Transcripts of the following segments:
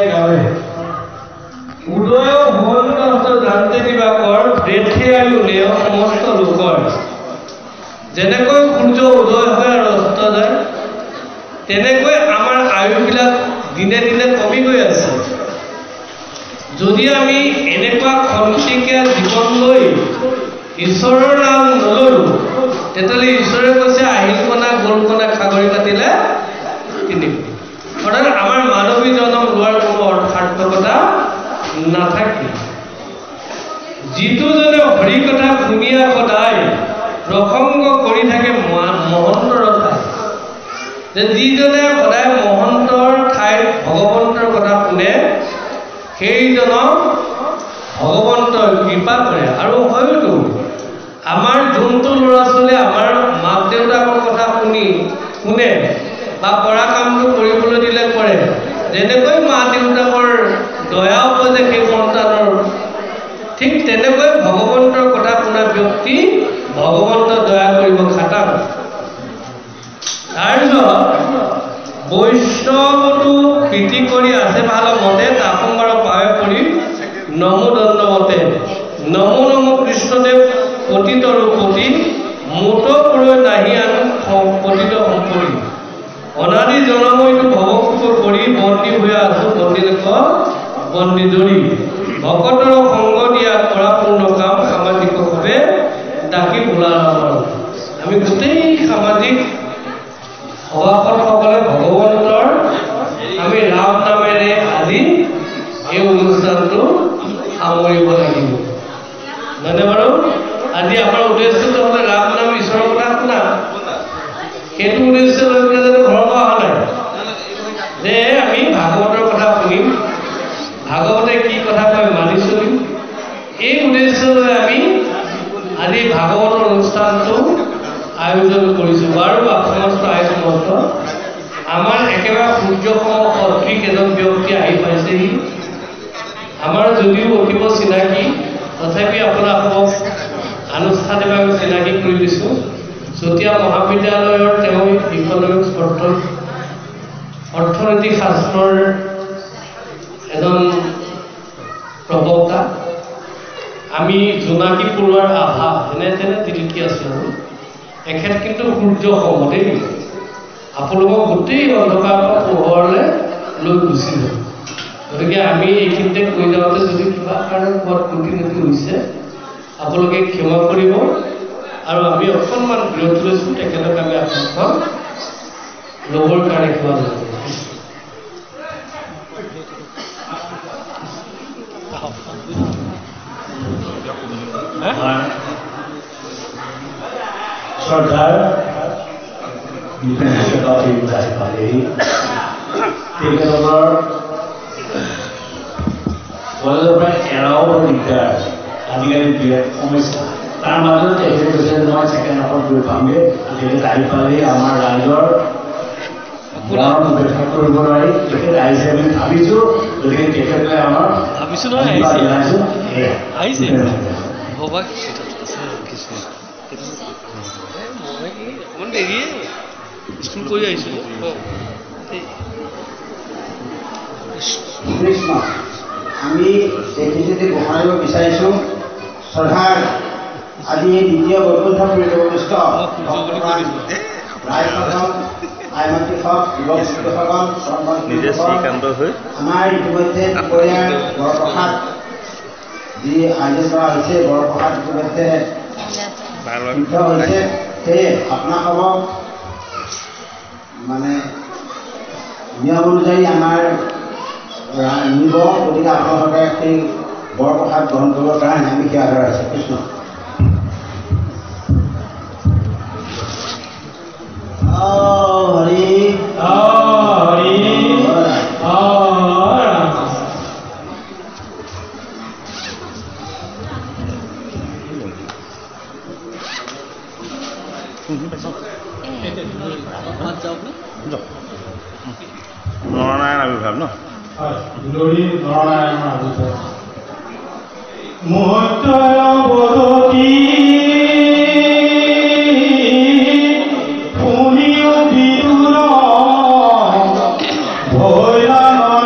গাবে উদয় ভগৱন্ত জানতে দিবাকৰ প্ৰেথে আৰু নেয় সমস্ত লোকৰ যেনেকৈ সূৰ্য উদয় হয় আৰু অস্ত যায় তেনেকৈ আমাৰ আয়ুবিলাক দিনে দিনে কমি গৈ আছে যদি আমি এনেকুৱা খন্তেকীয়া জীৱন লৈ ঈশ্বৰৰ নাম নলৰো তেতিয়াহ'লে ঈশ্বৰে কৈছে আহিলকণা গলকণা খাগৰি কাটিলে তিনি অৰ্থাৎ আমাৰ মানৱী জন্ম লোৱাৰ কোনো অৰ্থাৰ্থকতা নাথাকে যিটো জনে হৰি কথা শুনিয়া সদায় প্ৰসংগ কৰি থাকে মহন্তৰ ঠাইত যে যিজনে সদায় মহন্তৰ ঠাইত ভগৱন্তৰ কথা শুনে সেইজনক ভগৱন্তই কৃপা কৰে আৰু হয়তো আমাৰ যোনটো ল'ৰা ছোৱালী আমাৰ মাক দেউতাকৰ কথা শুনে বা কৰা কামটো কৰিবলৈ দিলে কৰে যেনেকৈ মা দেউতাকৰ দয়া উপজে সেই সন্তানৰ ঠিক তেনেকৈ ভগৱন্তৰ কথা শুনা ব্যক্তি ভগৱন্ত দয়া কৰিব খাটাং তাৰপিছত বৈষ্ণৱটো প্ৰীতি কৰি আছে ভাল মতে তাপম্বৰ পাৱে কৰি নমো দণ্ডমতে নমো নমো কৃষ্ণদেৱ পতিতৰো পতি মোট প্ৰয় নাহি আন পতিত সম্পৰি অনাদি জনময়টো ভৱকৃপ কৰি বন্দী হৈ আছো বন্দী জৰি ভকতৰ সংগ দিয়া কৰা পূৰ্ণ কাম সামাজিকভাৱে ডাকি বোলা আমি গোটেই সামাজিক সভাসদসকলে ভগৱন্তৰ আমি ৰাম নামেৰে আজি এই অনুষ্ঠানটো সামৰিব লাগিব নহয়নে বাৰু আজি আমাৰ উদ্দেশ্যটো হ'লে ৰাম নাম ঈশ্বৰৰ কথা শুনা সেইটো উদ্দেশ্য লৈ পেলাই যাতে ঘৰৰ পৰা অহা নাই যে আমি ভাগৱতৰ কথা শুনিম ভাগৱতে কি কথা কয় মানি চলিম এই উদ্দেশ্য লৈ আমি আজি ভাগৱতৰ অনুষ্ঠানটো আয়োজন কৰিছোঁ বাৰু সমস্ত আয়োজন মন্ত্ৰ আমাৰ একেবাৰে সূৰ্যসম সদৃশ এজন ব্যক্তি আহি পাইছেহি আমাৰ যদিও অতিব চিনাকি তথাপি আপোনালোকক আনুষ্ঠানিকভাৱে চিনাকি কৰি দিছোঁ চতিয়া মহাবিদ্যালয়ৰ তেওঁ ইকনমিক্স অৰ্থনৈতিক শাস্ত্ৰৰ এজন প্ৰবক্তা আমি জোনাকী পৰুৱাৰ আভা যেনে তেনে তিলিকি আছোঁ আৰু এখেত কিন্তু সূৰ্য সমতেই আপোনালোকক গোটেই অন্ধকাৰ পোহৰলৈ লৈ গুচি যাব গতিকে আমি এইখিনিতে কৈ যাওঁতে যদি কিবা কাৰণত ক'ৰবাত ত্ৰুটি হৈছে আপোনালোকে ক্ষমা কৰিব আৰু আমি অকণমান বিৰত লৈছোঁ তেখেতক আমি আপোনালোকক ল'বৰ কাৰণে ক্ষমা লৈছোঁ শ্ৰদ্ধাৰ পালেহি তেখেতৰ কলেজৰ পৰা এৰাও দিগদাৰ আজিকালি বিৰাট সমস্যা তাৰ মাজত তেখেতে কৈছে মই ছেকেণ্ড হাফত গৈ পামগৈ তেখেত আহি পালেহি আমাৰ ৰাইজৰ মৰম উপেক্ষা কৰিব নোৱাৰি তেখেত আহিছে বুলি ভাবিছোঁ গতিকে তেখেতলৈ আমাৰ জনাইছোঁ স্কুল কৰি আহিছোঁ কৃষ্ণ আমি এইখিনিতে গোহাৰিব বিচাৰিছোঁ শ্ৰদ্ধাৰ আজি এই দ্বিতীয় বৈকুণ্ঠ পৰিৱেষ্ট ৰাইজসকল আইমাতৃসকল যুৱক আমাৰ ইতিমধ্যে দুপৰীয়াৰ বৰপ্ৰসাদ যি আয়োজন কৰা হৈছে বৰপ্ৰসাদ ইতিমধ্যে সিদ্ধ হৈছে সেয়ে আপোনাসকলক মানে নিয়ম অনুযায়ী আমাৰ নিব গতিকে আপোনালোকে সেই বৰপ্ৰসাদ গ্ৰহণ কৰিবৰ কাৰণে আমি সেৱা জনাইছোঁ কৃষ্ণ হৰি হৰি নৰনাৰায়ণ আবিৰ্ভাৱ ন নৰনাৰায়ণৰ আবিৰ্ভাৱ মুহূৰ্ত পুনিও বিদুৰ ভৈৰা নৰ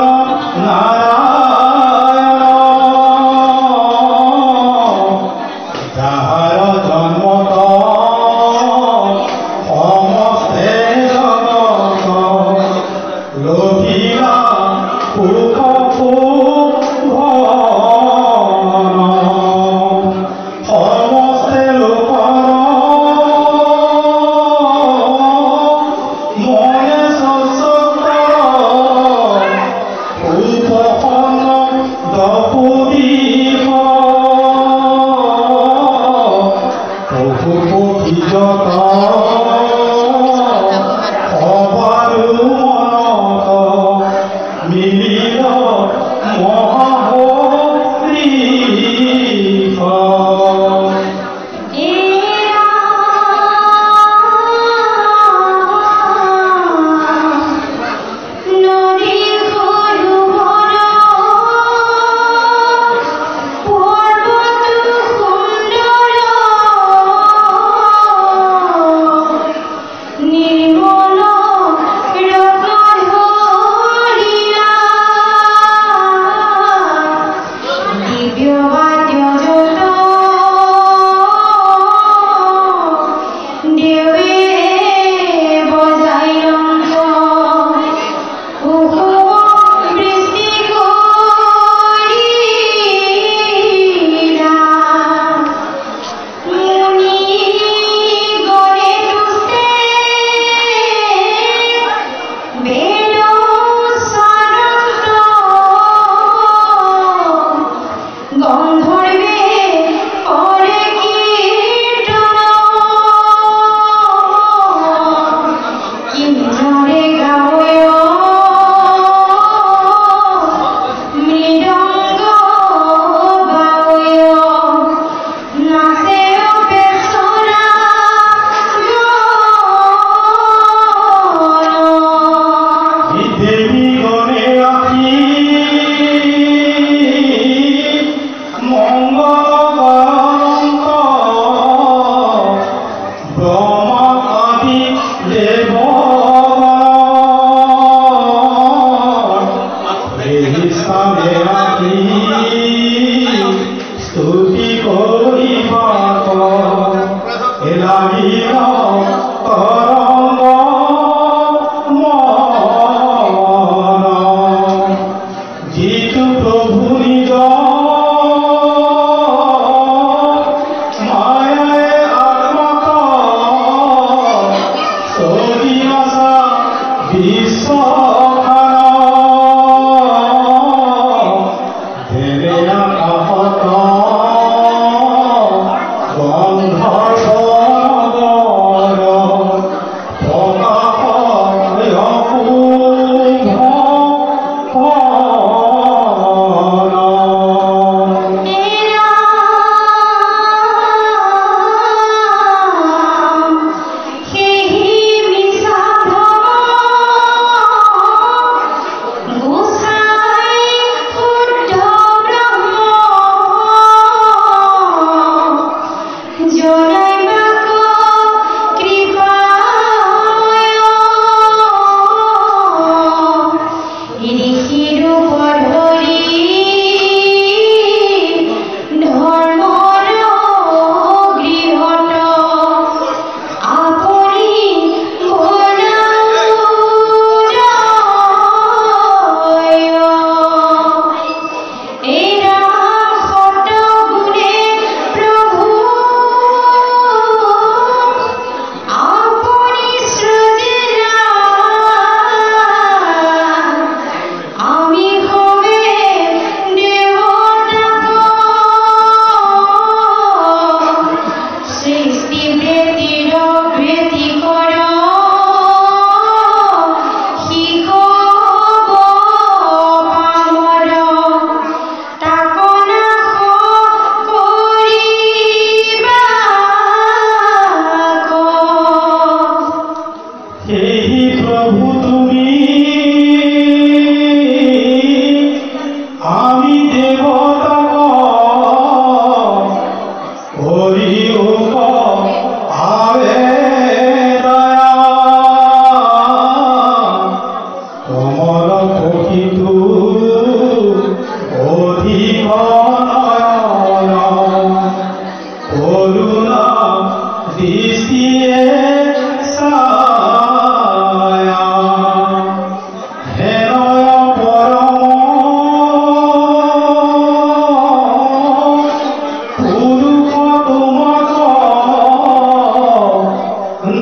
কমল কহিতু অধিক করুণা দৃষ্টিয়ে ছায়া হেনয় পরম পুরুষ তোমাক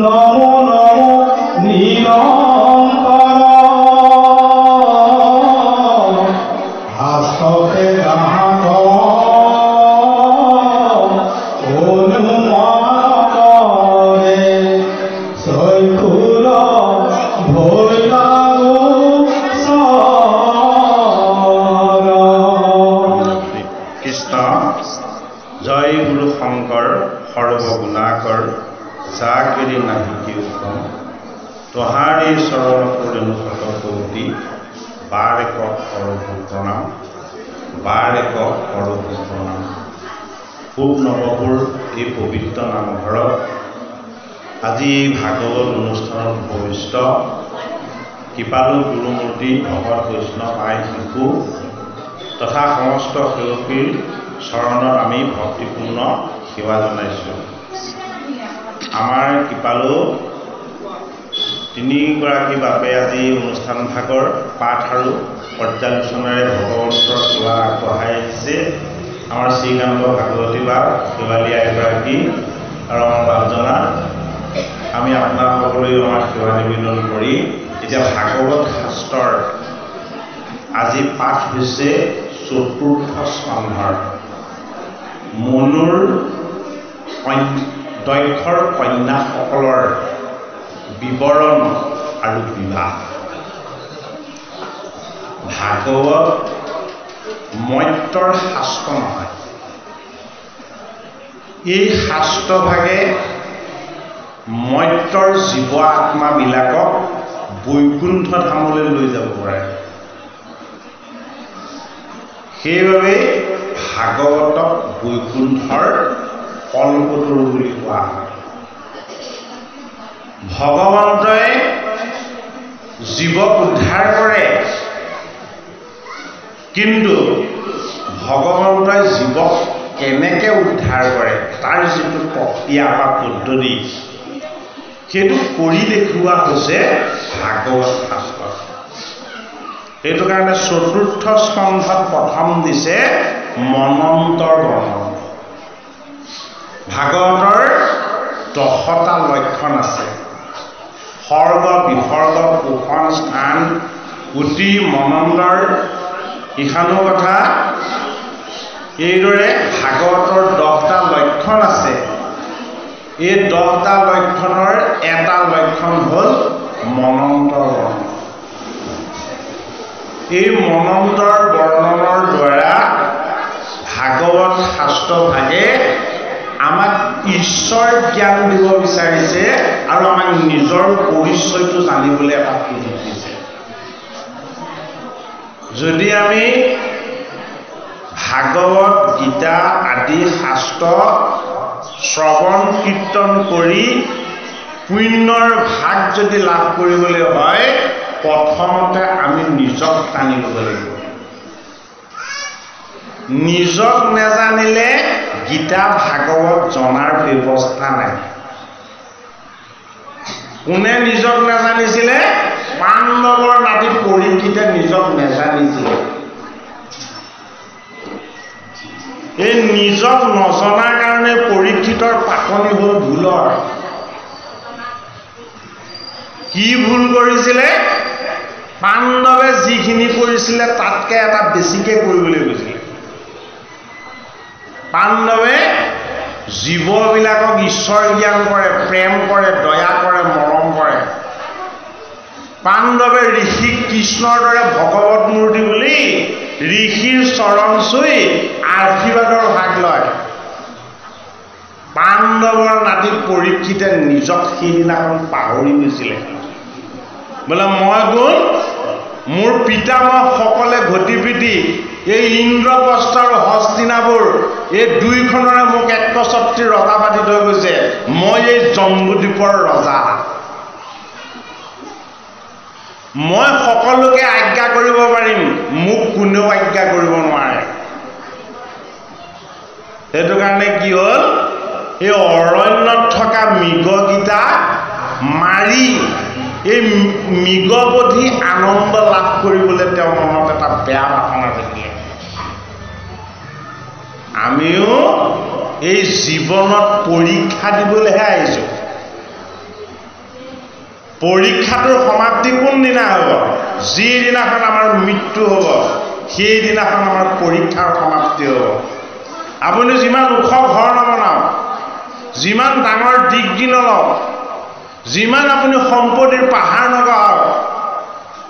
নম নম নিরঙ্কার হাস্তকে গাহাত অনুমান করে শৈকুল ভৈরাগু সর কৃষ্ণ জয় গুরু শংকৰ সৰ্বগুণাকৰ যাকেৰি নাহি কি উত্তম তোহাৰি চৰণ কৰিলো শত কৌটি বাৰ একক সৰভূ প্ৰণাম বাৰ একক সৰভূ প্ৰণাম খুব নৱপুৰ এই পবিত্ৰ নামঘৰত আজি এই ভাগৱত অনুষ্ঠানত উপবিষ্ট কৃপালু গুৰুমূৰ্তি ভকত বৈষ্ণৱ আই শিশু তথা সমস্ত সেৱকীৰ চৰণত আমি ভক্তিপূৰ্ণ সেৱা জনাইছোঁ। আমাৰ কৃপালু তিনিগৰাকী বাপে আজি অনুষ্ঠান ভাগৰ পাঠ আৰু পৰ্যালোচনাৰে ভগৱন্তৰ সেৱা আগবঢ়াই আহিছে। আমাৰ শ্ৰীকান্ত ভাগৱতী বা শেৱালী আইগৰাকী আৰু আমাৰ বাপজনা আমি আপোনাৰ সকলোৱে আমাৰ সেৱা নিবেদন কৰি এতিয়া ভাগৱত শাস্ত্ৰৰ আজি পাঠ হৈছে চতুৰ্থ স্কন্ধৰ মনুৰ দক্ষৰ কন্যাসকলৰ বিৱৰণ আৰু বিবাহ। ভাগৱত মত্যৰ শাস্ত্ৰ নহয়। এই শাস্ত্ৰভাগে মত্যৰ জীৱ আত্মাবিলাকক বৈকুণ্ঠ ধামলৈ লৈ যাব পাৰে। সেইবাবে ভাগৱতক বৈকুণ্ঠৰ কল্পতৰু বুলি কোৱা হয়। ভগৱন্তই জীৱক উদ্ধাৰ কৰে, কিন্তু ভগৱন্তই জীৱক কেনেকৈ উদ্ধাৰ কৰে তাৰ যিটো প্ৰক্ৰিয়া বা পদ্ধতি সেইটো কৰি দেখুওৱা হৈছে ভাগৱত শাস্ত্ৰ। সেইটো কাৰণে চতুৰ্থ স্কন্ধত প্ৰথম দিছে মনন্তৰ বৰ্ণন। ভাগৱতৰ 10টা লক্ষণ আছে। সৰ্গ বিসৰ্গ পোষণ স্থান উতি মনন্তৰ ইখানো কথা। এইদৰে ভাগৱতৰ 10টা লক্ষণ আছে। এই 10টা লক্ষণৰ এটা লক্ষণ হ'ল মনন্তৰ বৰ্ণন। এই মনন্তৰ বৰ্ণনৰ দ্বাৰা ভাগৱত শাস্ত্ৰভাগে আমাক ঈশ্বৰ জ্ঞান দিব বিচাৰিছে আৰু আমাক নিজৰ পৰিচয়টো জানিবলৈ এটা সুযোগ দিছে। যদি আমি ভাগৱত গীতা আদি শাস্ত্ৰ শ্ৰৱণ কীৰ্তন কৰি পুণ্যৰ ভাগ যদি লাভ কৰিবলৈ হয়, প্ৰথমতে আমি নিজক জানি ল'ব লাগিব। নিজক নেজানিলে গীতা ভাগৱত জনাৰ ব্যৱস্থা নাই। কোনে নিজক নেজানিছিলে? পাণ্ডৱৰ নাতি পৰীক্ষিতে নিজক নেজানিছিলে। এই নিজক নজনাৰ কাৰণে পৰীক্ষিতৰ পাকনি হ'ল ভুলৰ। কি ভুল কৰিছিলে? পাণ্ডৱে যিখিনি কৰিছিলে তাতকৈ এটা বেছিকৈ কৰিবলৈ গৈছিলে। পাণ্ডৱে জীৱবিলাকক ঈশ্বৰ জ্ঞান কৰে, প্ৰেম কৰে, দয়া কৰে, মৰম কৰে। পাণ্ডৱে ঋষিক কৃষ্ণৰ দৰে ভগৱত মূৰ্তি বুলি ঋষিৰ চৰণ চুই আশীৰ্বাদৰ ভাগ লয়। পাণ্ডৱৰ নাতি পৰীক্ষিতে নিজক সেইদিনাখন পাহৰি গৈছিলে। বোলে মই গ'ল মোৰ পিতামহসকলে ঘটি পিটি এই ইন্দ্ৰপ্ৰস্থ আৰু হস্তিনাপুৰ এই দুইখনৰে মোক একচ্ছত্ৰী ৰজা পাতি থৈ গৈছে। মই এই জম্বুদ্বীপৰ ৰজা। মই সকলোকে আজ্ঞা কৰিব পাৰিম, মোক কোনেও আজ্ঞা কৰিব নোৱাৰে। সেইটো কাৰণে কি হ'ল, এই অৰণ্যত থকা মৃগকেইটা মাৰি এই মৃগবধি আনন্দ লাভ কৰিবলৈ তেওঁৰ মনত এটা বেয়া বাসনা থাকিলে। আমিও এই জীৱনত পৰীক্ষা দিবলৈহে আহিছোঁ। পৰীক্ষাটোৰ সমাপ্তি কোনদিনা হ'ব? যিদিনাখন আমাৰ মৃত্যু হ'ব, সেইদিনাখন আমাৰ পৰীক্ষাৰ সমাপ্তি হ'ব। আপুনি যিমান ওখ ঘৰ নবনাওক, যিমান ডাঙৰ ডিগ্ৰী নলওক, যিমান আপুনি সম্পত্তিৰ পাহাৰ নগাওক,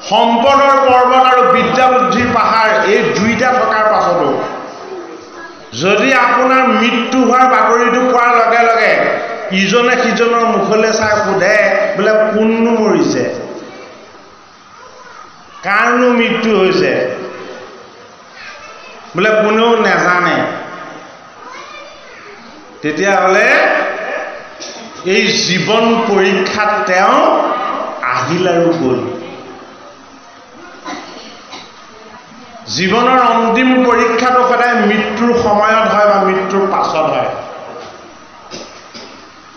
সম্পদৰ পৰ্বত আৰু বিদ্যা বুদ্ধিৰ পাহাৰ এই দুইটা থকাৰ পাছতো যদি আপোনাৰ মৃত্যু হোৱাৰ বাতৰিটো পোৱাৰ লগে লগে ইজনে সিজনৰ মুখলৈ চাই সোধে বোলে কোননো মৰিছে, কাৰণো মৃত্যু হৈছে, বোলে কোনেও নেজানে, তেতিয়াহ'লে এই জীৱন পৰীক্ষাত তেওঁ আহিল আৰু গ'ল। জীৱনৰ অন্তিম পৰীক্ষাটো সদায় মৃত্যুৰ সময়ত হয় বা মৃত্যুৰ পাছত হয়।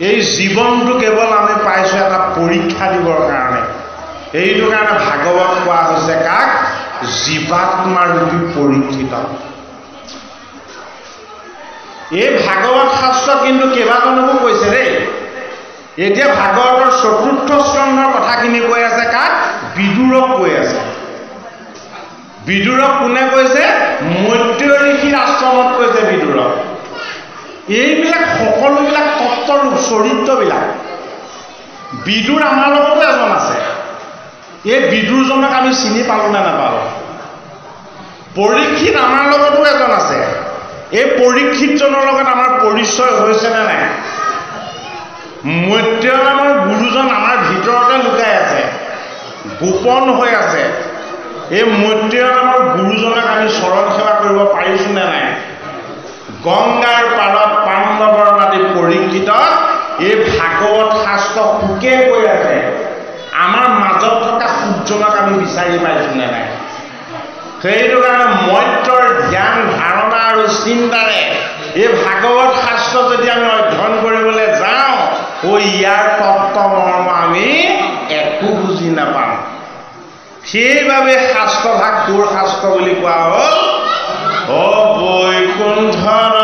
এই জীৱনটো কেৱল আমি পাইছোঁ এটা পৰীক্ষা দিবৰ কাৰণে। এইটো কাৰণে ভাগৱত কোৱা হৈছে কাক? জীৱাত্মাৰূপী পৰীক্ষিত। এই ভাগৱত শাস্ত্ৰ কিন্তু কেইবাজনকো কৈছে দেই। এতিয়া ভাগৱতৰ ৪ৰ্থ স্কন্ধৰ কথাখিনি কৈ আছে কাক? বিদুৰক কৈ আছে। বিদুৰক কোনে কৈছে? মৈত্ৰেয় ঋষিৰ আশ্ৰমত কৈছে বিদুৰক। এইবিলাক সকলোবিলাক তত্ত্বৰ চৰিত্ৰবিলাক। বিদুৰ আমাৰ লগতো এজন আছে। এই বিদুৰজনক আমি চিনি পালোঁ নে নাপালোঁ? পৰীক্ষিত আমাৰ লগতো এজন আছে। এই পৰীক্ষিতজনৰ লগত আমাৰ পৰিচয় হৈছে নে নাই? মৈত্ৰেয় নামৰ গুৰুজন আমাৰ ভিতৰতে লুকাই আছে, গোপন হৈ আছে। এই মৈত্ৰেয় নামৰ গুৰুজনক আমি চৰণ সেৱা কৰিব পাৰিছোঁ নে নাই? গংগাৰ পাৰত পাণ্ডৱৰ মাটি পৰীক্ষিত এই ভাগৱত শাস্ত্ৰ সুকে কৈ আছে, আমাৰ মাজত থকা সূৰ্যজনক আমি বিচাৰি পাইছোঁ নে নাই? সেইটো কাৰণে মৈত্ৰৰ ধ্যান ধাৰণা আৰু চিন্তাৰে এই ভাগৱত শাস্ত্ৰ যদি আমি অধ্যয়ন কৰিবলৈ যাওঁ, ইয়াৰ তত্ত্ব মৰ্ম আমি একো বুজি নাপাম। সেইবাবে শাস্ত্ৰভাগ কোৰ শাস্ত্ৰ বুলি কোৱা হ'ল। বৈকুণ্ঠৰ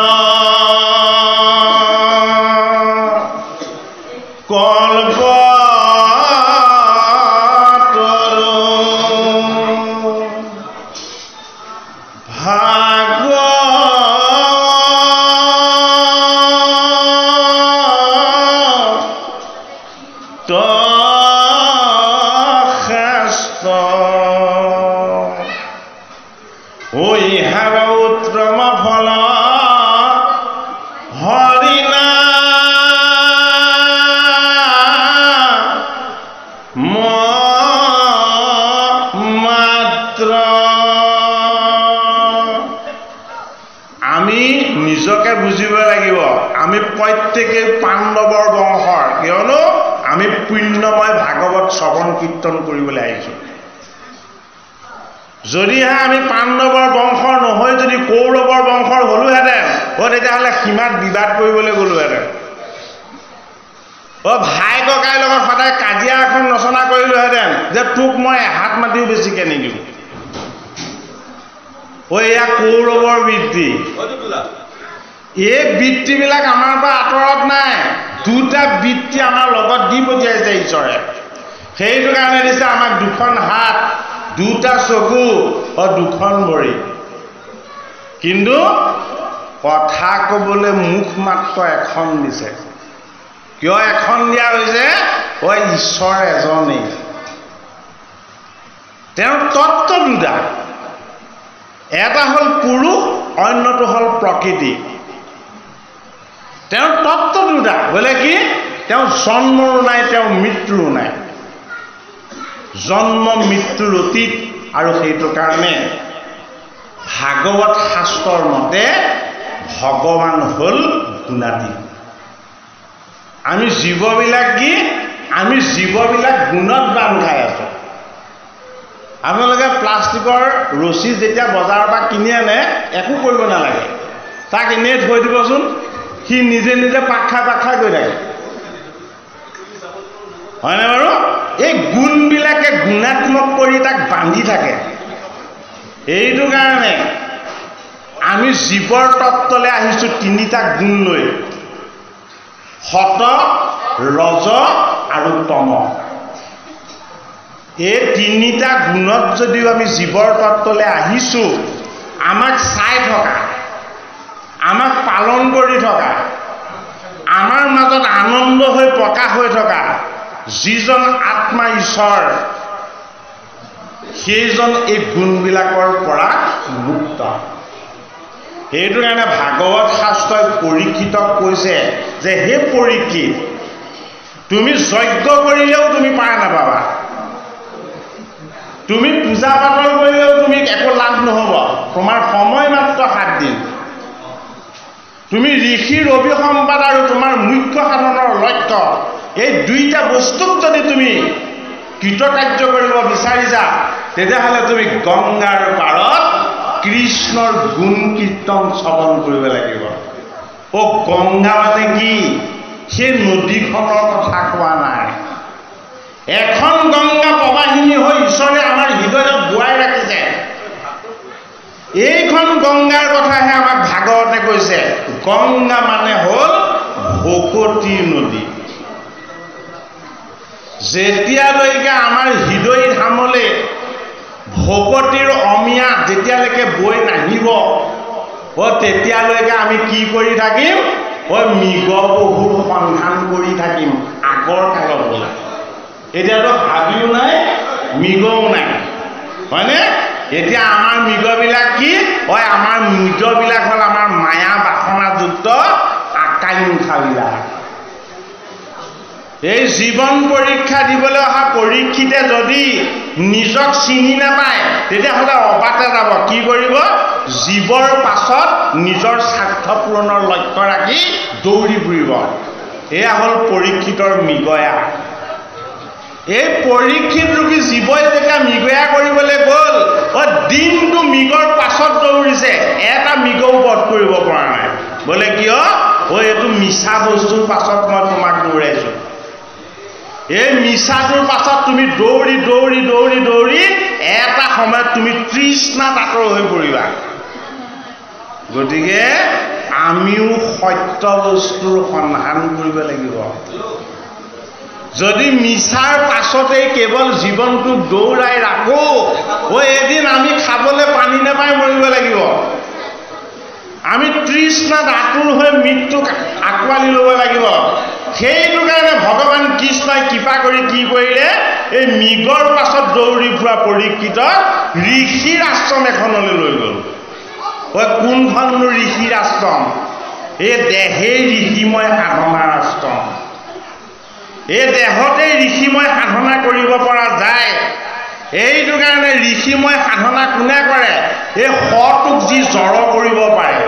কল্প পাণ্ডৱৰ বংশৰ, কিয়নো আমি পুণ্যময় ভাগৱত শ্ৰৱণ কীৰ্তন কৰিবলৈ আহিছোঁ। যদিহে আমি পাণ্ডৱৰ বংশৰ নহয় যদি কৌৰৱৰ বংশৰ হলোহেঁতেন, তেতিয়াহ'লে সীমাত বিবাদ কৰিবলৈ গ'লোহেঁতেন। ভাই ককাইৰ লগত সদায় কাজিয়া এখন ৰচনা কৰিলোহেঁতেন যে তোক মই এহাত মাটিও বেছিকৈ নিদিওঁ। এয়া কৌৰৱৰ বৃত্তি। এই বৃত্তিবিলাক আমাৰ পৰা আঁতৰত নাই। দুটা বৃত্তি আমাৰ লগত দি পঠিয়াইছে ঈশ্বৰে। সেইটো কাৰণে দিছে আমাক দুখন হাত, দুটা চকু আৰু দুখন ভৰি। কিন্তু কথা ক'বলৈ মুখ মাত্ৰ এখন দিছে। কিয় এখন দিয়া হৈছে? ঈশ্বৰ এজনেই। তেওঁৰ তত্ত্ব দুটা, এটা হ'ল পুৰুষ, অন্যটো হ'ল প্ৰকৃতি। তেওঁৰ তত্ত্ব দুটা বোলে কি? তেওঁ জন্মৰো নাই, তেওঁ মৃত্যুৰো নাই। জন্ম মৃত্যুৰ অতীত। আৰু সেইটো কাৰণে ভাগৱত শাস্ত্ৰৰ মতে ভগৱান হ'ল গুণাতীত। আমি জীৱবিলাক কি? আমি জীৱবিলাক গুণত বান্ধ খাই আছোঁ। আপোনালোকে প্লাষ্টিকৰ ৰছী যেতিয়া বজাৰৰ পৰা কিনি আনে একো কৰিব নালাগে, তাক এনেই থৈ দিবচোন, সি নিজে নিজে পাক খাই গৈ থাকে, হয়নে বাৰু? এই গুণবিলাকে গুণাত্মক কৰি তাক বান্ধি থাকে। এইটো কাৰণে আমি জীৱৰ তত্ত্বলৈ আহিছোঁ তিনিটা গুণ লৈ, সত, ৰজ আৰু তম। এই তিনিটা গুণত যদিও আমি জীৱৰ তত্ত্বলৈ আহিছোঁ, আমাক চাই থকা, আমাক পালন কৰি থকা, আমাৰ মাজত আনন্দ হৈ প্ৰকাশ হৈ থকা যিজন আত্মা ঈশ্বৰ, সেইজন এই গুণবিলাকৰ পৰা মুক্ত। সেইটো কাৰণে ভাগৱত শাস্ত্ৰই পৰীক্ষিতক কৈছে যে হে পৰীক্ষিত, তুমি যজ্ঞ কৰিলেও তুমি পাৰ নাপাবা, তুমি পূজা পাতল কৰিলেও তুমি একো লাভ নহ'ব, তোমাৰ সময় মাত্ৰ 7 দিন। তুমি ঋষিৰ অভিসম্পাদ আৰু তোমাৰ মুখ্য সাধনৰ লক্ষ্য, এই দুইটা বস্তুক যদি তুমি কৃতকাৰ্য কৰিব বিচাৰিছা, তেতিয়াহ'লে তুমি গংগাৰ পাৰত কৃষ্ণৰ গুণ কীৰ্তন শ্ৰৱণ কৰিব লাগিব। গংগা মানে কি? সেই নদীখনৰ কথা কোৱা নাই। এখন গংগা প্ৰবাহিনী হৈ ঈশ্বৰে আমাৰ হৃদয়ত বোৱাই ৰাখিছে, এইখন গংগাৰ কথাহে আমাক ভাগৱতে কৈছে। গংগা মানে হ'ল ভকতিৰ নদী। যেতিয়ালৈকে আমাৰ হৃদয় ধামলৈ ভকতিৰ অমিয়া যেতিয়ালৈকে বৈ নাহিব, তেতিয়ালৈকে আমি কি কৰি থাকিম? মৃগ পহুৰ সন্ধান কৰি থাকিম। আগৰ কালত বোলে, এতিয়াতো হাবিও নাই, মৃগও নাই, হয়নে? এতিয়া আমাৰ মৃগবিলাক কি? আমাৰ মৃগবিলাক হ'ল আমাৰ মায়া বাসনাযুক্ত আকাংক্ষাবিলাক। এই জীৱন পৰীক্ষা দিবলৈ অহা পৰীক্ষিতে যদি নিজক চিনি নাপায়, তেতিয়াহ'লে অবাতে যাব। কি কৰিব? জীৱৰ পাছত নিজৰ স্বাৰ্থ পূৰণৰ লক্ষ্য ৰাখি দৌৰি ফুৰিব। এয়া হ'ল পৰীক্ষিতৰ মৃগয়া। এই পৰীক্ষিত ৰূপী জীৱই যেতিয়া মৃগয়া কৰিবলৈ গ'ল, দিনটো মৃগৰ পাছত দৌৰিছে, এটা মৃগও বধ কৰিব পৰা নাই। বোলে কিয়? এইটো মিছা বস্তুৰ পাছত মই তোমাক দৌৰাইছোঁ। এই মিছাটোৰ পাছত তুমি দৌৰি দৌৰি দৌৰি দৌৰি এটা সময়ত তুমি তৃষ্ণাত আঁতৰ হৈ পৰিবা। গতিকে আমিও সত্য বস্তুৰ সন্ধান কৰিব লাগিব। যদি মিছাৰ পাছতেই কেৱল জীৱনটোক দৌৰাই ৰাখো, এদিন আমি খাবলৈ পানী নাপাই মৰিব লাগিব। আমি তৃষ্ণাত আতুৰ হৈ মৃত্যুক আঁকোৱালি ল'ব লাগিব। সেইটো কাৰণে ভগৱান কৃষ্ণই কৃপা কৰি কি কৰিলে? এই মৃগৰ পাছত দৌৰি ফুৰা পৰীক্ষিতক ঋষিৰ আশ্ৰম এখনলৈ লৈ গ'ল। কোনখননো ঋষিৰ আশ্ৰম? এই দেহেই ঋষিময় সাধনাৰ আশ্ৰম। এই দেহতে ঋষিময় সাধনা কৰিব পৰা যায়। এইটো কাৰণে ঋষিময় সাধনা কোনে কৰে? এই শটোক যি জড় কৰিব পাৰে,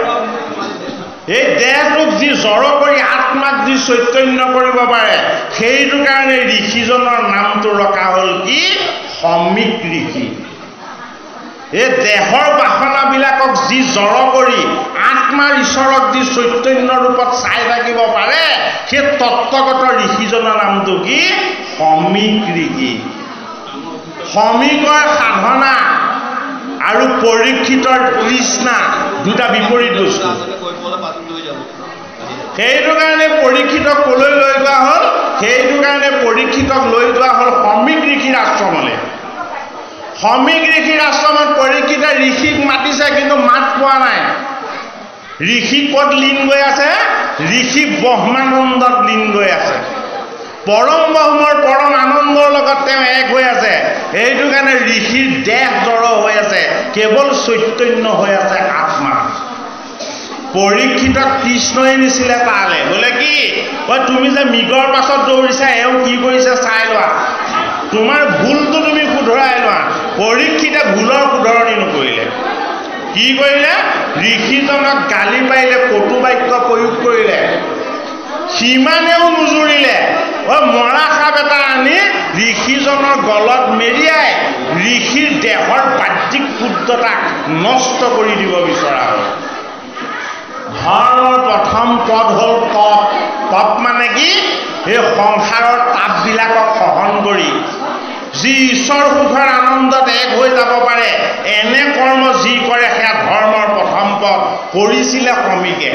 এই দেহটোক যি জড় কৰি আত্মাক যি চৈতন্য কৰিব পাৰে, সেইটো কাৰণে ঋষিজনৰ নামটো ৰখা হ'ল কি? সমীক ঋষি। এই দেহৰ বাসনাবিলাকক যি জড় কৰি আত্মাৰ ঈশ্বৰক যি চৈতন্য ৰূপত চাই থাকিব পাৰে, সেই তত্ত্বগত ঋষিজনৰ নামটো কি? সমীক ঋষি। সমীকৰ সাধনা আৰু পৰীক্ষিতৰ তৃষ্ণা দুটা বিপৰীত বস্তু। সেইটো কাৰণে পৰীক্ষিতক কলৈ লৈ যোৱা হ'ল? সেইটো কাৰণে পৰীক্ষিতক লৈ যোৱা হ'ল সমীক ঋষিৰ আশ্ৰমলৈ। সমীক ঋষিৰ আশ্ৰমত পৰীক্ষিতে ঋষিক মাতিছে, কিন্তু মাত পোৱা নাই। ঋষি ক'ত লীন গৈ আছে? ঋষি ব্ৰহ্মানন্দত লীন গৈ আছে। পৰম ব্ৰহ্মৰ পৰম আনন্দৰ লগত তেওঁ এক হৈ আছে। এইটো কাৰণে ঋষিৰ দেহ জড় হৈ আছে, কেৱল চৈতন্য হৈ আছে আত্মা। পৰীক্ষিতক কৃষ্ণই নিছিলে তালে। বোলে কি? তুমি যে মৃগৰ পাছত দৌৰিছা, এওঁ কি কৰিছে চাই লোৱা, তোমাৰ ভুলটো তুমি শুধৰাই লোৱা। পৰীক্ষিতে ভুলৰ শুধৰণি নকৰিলে। কি কৰিলে? ঋষিজনক গালি পাৰিলে, কটু বাক্য প্ৰয়োগ কৰিলে, সিমানেও নুজুৰিলে। মৰা সাপ এটা আনি ঋষিজনৰ গলত মেৰিয়াই ঋষিৰ দেহৰ বাহ্যিক শুদ্ধতাক নষ্ট কৰি দিব বিচৰা হয়। ধৰ্মৰ প্ৰথম পদ হ'ল তপ। তপ মানে কি? এই সংসাৰৰ তাপবিলাকক সহন কৰি যি ঈশ্বৰ সুখৰ আনন্দত এক হৈ যাব পাৰে এনে কৰ্ম যি কৰে সেয়া ধৰ্মৰ প্ৰথম পদ। কৰিছিলে শ্ৰমিকে,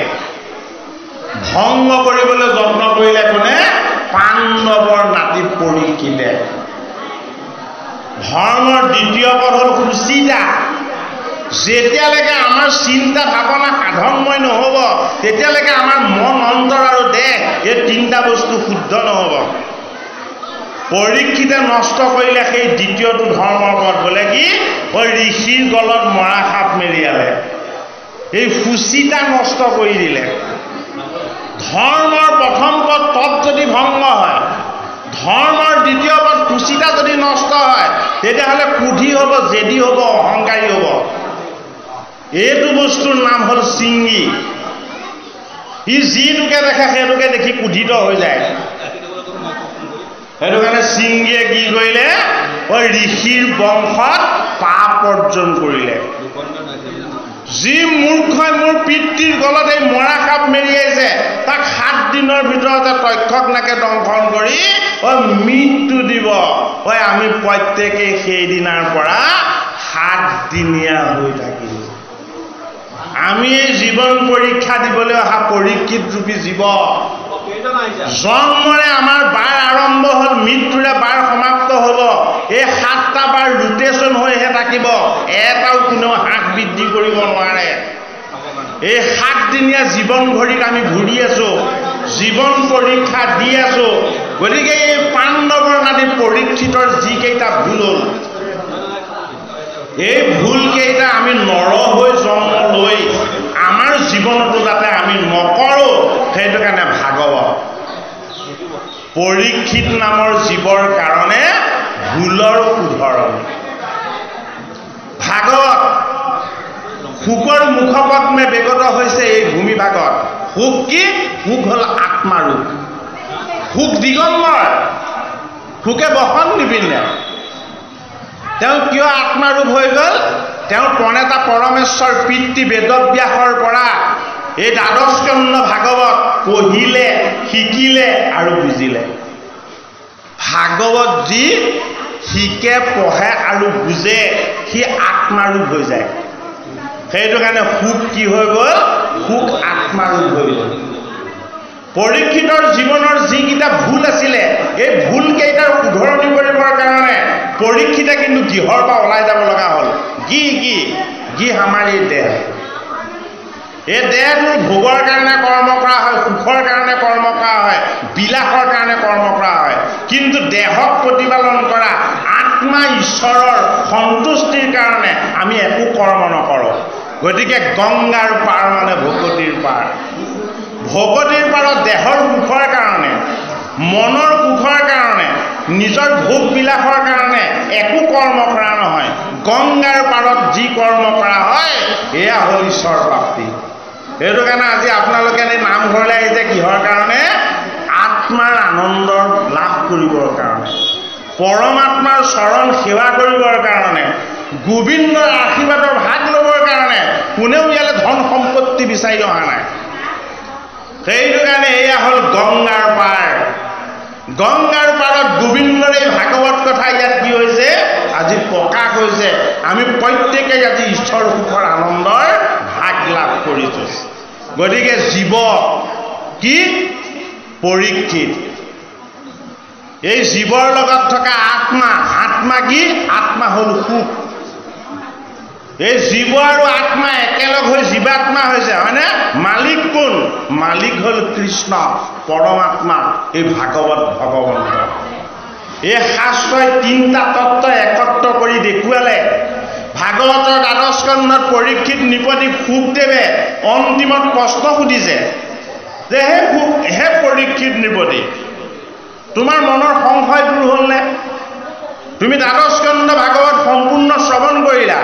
ভংগ কৰিবলৈ যত্ন কৰিলে কোনে? পাণ্ডৱৰ নাতি পৰীক্ষিতে। ধৰ্মৰ দ্বিতীয় পদ হ'ল সুচিতা। যেতিয়ালৈকে আমাৰ চিন্তা ভাৱনা সাধনময় নহ'ব তেতিয়ালৈকে আমাৰ মন অন্তৰ আৰু দেহ এই তিনিটা বস্তু শুদ্ধ নহ'ব। পৰীক্ষিতে নষ্ট কৰিলে সেই দ্বিতীয়টো ধৰ্মৰ পদ। বোলে কি? ঋষিৰ গলত মৰা সাপ মেৰিয়ালে, এই সুচিতা নষ্ট কৰি দিলে। ধৰ্মৰ প্ৰথম পদ তপ যদি ভংগ হয়, ধৰ্মৰ দ্বিতীয় পদ সুচিতা যদি নষ্ট হয়, তেতিয়াহ'লে ক্ৰোধী হ'ব, জেদী হ'ব, অহংকাৰী হ'ব। এইটো বস্তুৰ নাম হ'ল শৃংগী। ই যিটোকে দেখে সেইটোকে দেখি ক্ৰোধিত হৈ যায়। সেইটো কাৰণে শৃংগীয়ে কি কৰিলে? ঋষিৰ বংশত পাপ অৰ্জন কৰিলে। যি মূৰ্খই মোৰ পিতৃৰ গলত এই মৰা সাপ মেৰিয়াইছে তাক 7 দিনৰ ভিতৰতে তক্ষক নাকে দংশন কৰি মৃত্যু দিব। আমি প্ৰত্যেকেই সেইদিনাৰ পৰা 7 দিনীয়া হৈ থাকিম। আমি এই জীৱন পৰীক্ষা দিবলৈ অহা পৰীক্ষিত ৰূপী জীৱ। জন্মৰে আমাৰ বাৰ আৰম্ভ হ'ল, মৃত্যুৰে বাৰ সমাপ্ত হ'ব। এই 7টা বাৰ ৰোটেশ্যন হৈহে থাকিব, এটাও কোনেও হ্ৰাস বৃদ্ধি কৰিব নোৱাৰে। এই 7 দিনীয়া জীৱন ঘড়ীত আমি ঘূৰি আছো, জীৱন পৰীক্ষা দি আছো। গতিকে এই পাণ্ডৱৰ নাতি পৰীক্ষিতৰ যিকেইটা ভুল হ'ল, এই ভুলকেইটা আমি নৰ হৈ জন্ম লৈ আমাৰ জীৱনতো যাতে আমি নকৰোঁ সেইটো কাৰণে ভাগৱত পৰীক্ষিত নামৰ জীৱৰ কাৰণে ভুলৰ উদাহৰণ। ভাগৱত সুখৰ মুখপদ্মে বেগত হৈছে এই ভূমিভাগত। সুখ কি? সুখ হ'ল আত্মাৰূপ। সুখ দিগম্বৰ, সুখে বসন নিপিন্ধে। তেওঁ কিয় আত্মাৰূপ হৈ গ'ল? তেওঁ প্ৰণেতা পৰমেশ্বৰ পিতৃ বেদব্যাসৰ পৰা এই দ্বাদশ স্কন্ধ ভাগৱত পঢ়িলে, শিকিলে আৰু বুজিলে। ভাগৱত যি শিকে, পঢ়ে আৰু বুজে সি আত্মাৰূপ হৈ যায়। সেইটো কাৰণে সুখ কি হৈ গ'ল? সুখ আত্মাৰূপ হৈ গ'ল। পৰীক্ষিতৰ জীৱনৰ যিকেইটা ভুল আছিলে এই ভুলকেইটাৰ শুধৰণি কৰিবৰ কাৰণে পৰীক্ষিতে কিন্তু গৃহৰ পৰা ওলাই যাব লগা হ'ল। গৃহ আমাৰ এই দেহ। এই দেহটোৰ ভোগৰ কাৰণে কৰ্ম কৰা হয়, সুখৰ কাৰণে কৰ্ম কৰা হয়, বিলাসৰ কাৰণে কৰ্ম কৰা হয়। কিন্তু দেহক প্ৰতিপালন কৰা আত্মা ঈশ্বৰৰ সন্তুষ্টিৰ কাৰণে আমি একো কৰ্ম নকৰোঁ। গতিকে গংগাৰ পাৰ মানে ভকতিৰ পাৰ। ভকতিৰ পাৰত দেহৰ সুখৰ কাৰণে, মনৰ সুখৰ কাৰণে, নিজৰ ভোগ বিলাসৰ কাৰণে একো কৰ্ম কৰা নহয়। গংগাৰ পাৰত যি কৰ্ম কৰা হয় এয়া হ'ল ঈশ্বৰ প্ৰাপ্তি। সেইটো কাৰণে আজি আপোনালোকে নামঘৰলৈ আহিছে কিহৰ কাৰণে? আত্মাৰ আনন্দ লাভ কৰিবৰ কাৰণে, পৰমাত্মাৰ চৰণ সেৱা কৰিবৰ কাৰণে, গোবিন্দৰ আশীৰ্বাদৰ ভাগ ল'বৰ কাৰণে। কোনেও ইয়ালৈ ধন সম্পত্তি বিচাৰি অহা নাই। সেইটো কাৰণে এয়া হ'ল গংগাৰ পাৰ। গংগাৰ পাৰত গোবিন্দৰ এই ভাগৱত কথা ইয়াত কি হৈছে? আজি প্ৰকাশ হৈছে। আমি প্ৰত্যেকেই আজি ঈশ্বৰ সুখৰ আনন্দৰ ভাগ লাভ কৰিছোঁ। গতিকে জীৱ কি? পৰীক্ষিত। এই জীৱৰ লগত থকা আত্মা। আত্মা কি? আত্মা হ'ল সুখ। এই জীৱ আৰু আত্মা একেলগ হৈ জীৱাত্মা হৈছে, হয়নে? মালিক কোন? মালিক হ'ল কৃষ্ণ পৰমাত্মা, এই ভাগৱত ভগৱন্ত। এই শাস্ত্ৰই 3টা তত্ত্ব একত্ৰ কৰি দেখুৱালে। ভাগৱতৰ দ্বাদশ স্কন্ধত পৰীক্ষিত নৃপতি শুকদেৱে অন্তিমত প্ৰশ্ন সুধিছে যে হে পৰীক্ষিত নৃপতি, তোমাৰ মনৰ সংশয় দূৰ হ'লনে? তুমি দ্বাদশ স্কন্ধ ভাগৱত সম্পূৰ্ণ শ্ৰৱণ কৰিলা,